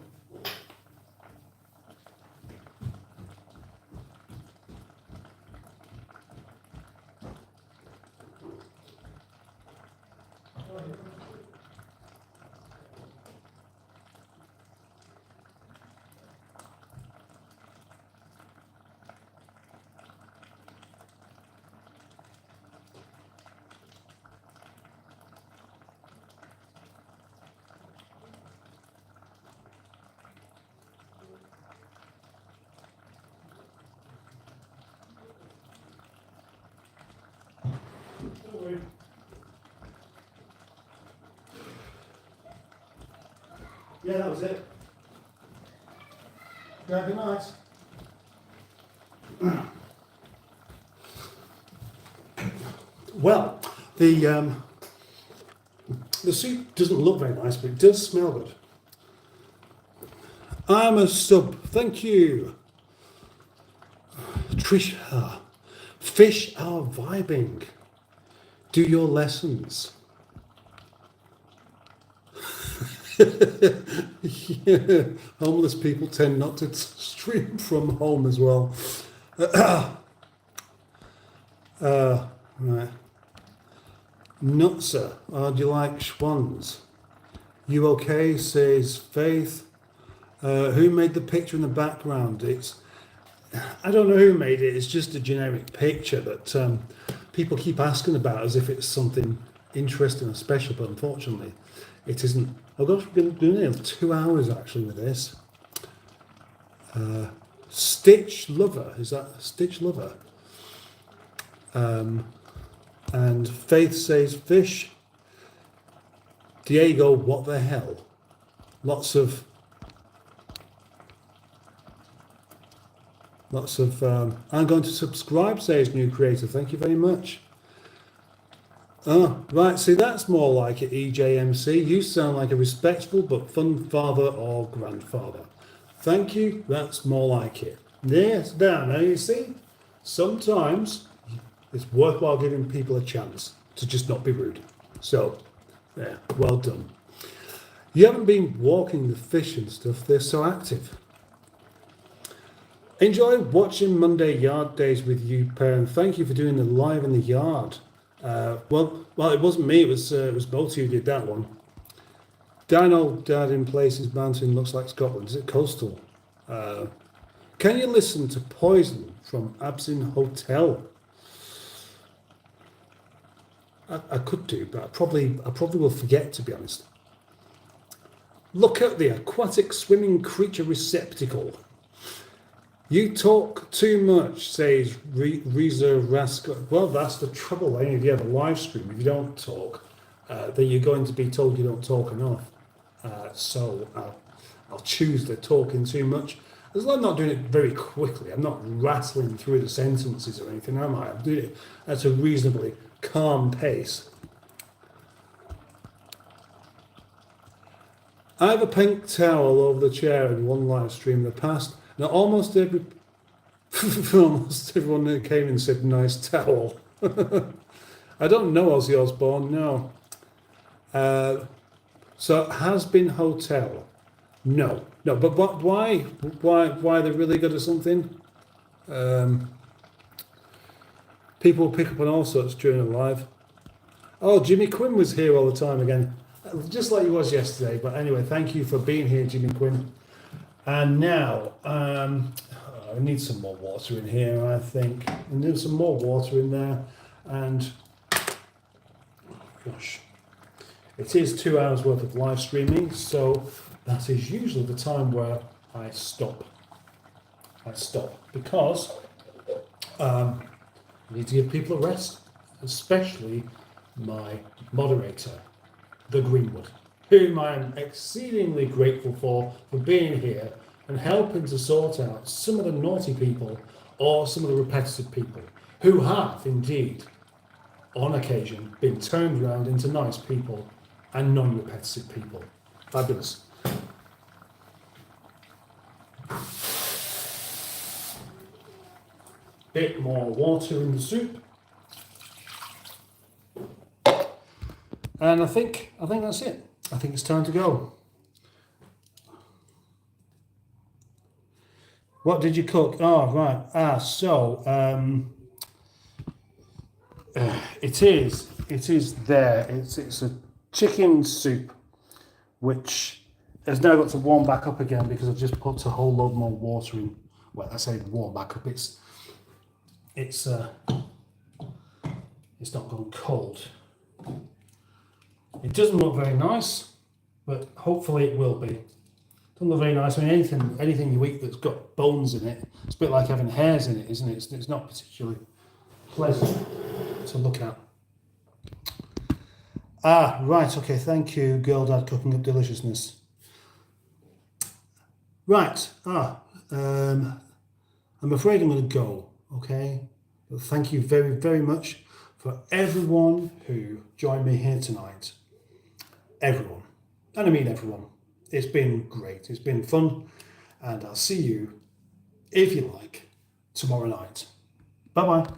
Yeah, that was it. Good night. Well, the soup doesn't look very nice, but it does smell good. I'm a sub. Thank you. Trish, fish are vibing. Do your lessons. Yeah, homeless people tend not to stream from home as well. Right. Nutser, do you like schwans? You okay? Says Faith. Who made the picture in the background? I don't know who made it. It's just a generic picture that people keep asking about as if it's something interesting or special, but unfortunately it isn't. Oh gosh, we've been doing it 2 hours actually with this. Stitch Lover, is that Stitch Lover? And Faith says fish. Diego, what the hell? Lots of Lots of, I'm going to subscribe, says new creator. Thank you very much. Oh, right, see, that's more like it, EJMC. You sound like a respectful but fun father or grandfather. Thank you, that's more like it. Yes, down. Now you see, sometimes it's worthwhile giving people a chance to just not be rude. So, yeah, well done. You haven't been walking the fish and stuff, they're so active. Enjoy watching Monday Yard Days with you, Per, and thank you for doing the live in the yard. Well, it wasn't me. It was both who did that one. Dino Dad in Places Mountain looks like Scotland. Is it coastal? Can you listen to Poison from Absinthe Hotel? I could do, but I probably will forget, to be honest. Look at the aquatic swimming creature receptacle. You talk too much, says Reza Raska. Well, that's the trouble. If you have a live stream, if you don't talk, then you're going to be told you don't talk enough. So I'll choose the talking too much. As long as I'm not doing it very quickly, I'm not rattling through the sentences or anything, am I? I'm doing it at a reasonably calm pace. I have a pink towel over the chair in one live stream in the past. Now, almost everyone that came in said, nice towel. I don't know Ozzy Osbourne, no. So, Has Been Hotel. No. But why? Why they're really good at something? People pick up on all sorts during a live. Oh, Jimmy Quinn was here all the time again. Just like he was yesterday. But anyway, thank you for being here, Jimmy Quinn. And now, I need some more water in here, I think. And there's some more water in there. And, gosh, it is 2 hours worth of live streaming. So that is usually the time where I stop. Because I need to give people a rest, especially my moderator, the Greenwood, whom I am exceedingly grateful for being here and helping to sort out some of the naughty people or some of the repetitive people who have indeed, on occasion, been turned around into nice people and non-repetitive people. Fabulous. Bit more water in the soup. And I think that's it. I think it's time to go. What did you cook? Oh, right. So it is there. It's a chicken soup, which has now got to warm back up again because I've just put a whole load more water in. Well, I say warm back up. It's not gone cold. It doesn't look very nice, but hopefully it will be. Doesn't look very nice. I mean, anything you eat that's got bones in it, it's a bit like having hairs in it, isn't it? It's not particularly pleasant to look at. Right, okay, thank you, Girl Dad Cooking Up Deliciousness. Right, I'm afraid I'm going to go, okay? But thank you very, very much for everyone who joined me here tonight. Everyone. And I mean everyone. It's been great. It's been fun. And I'll see you, if you like, tomorrow night. Bye-bye.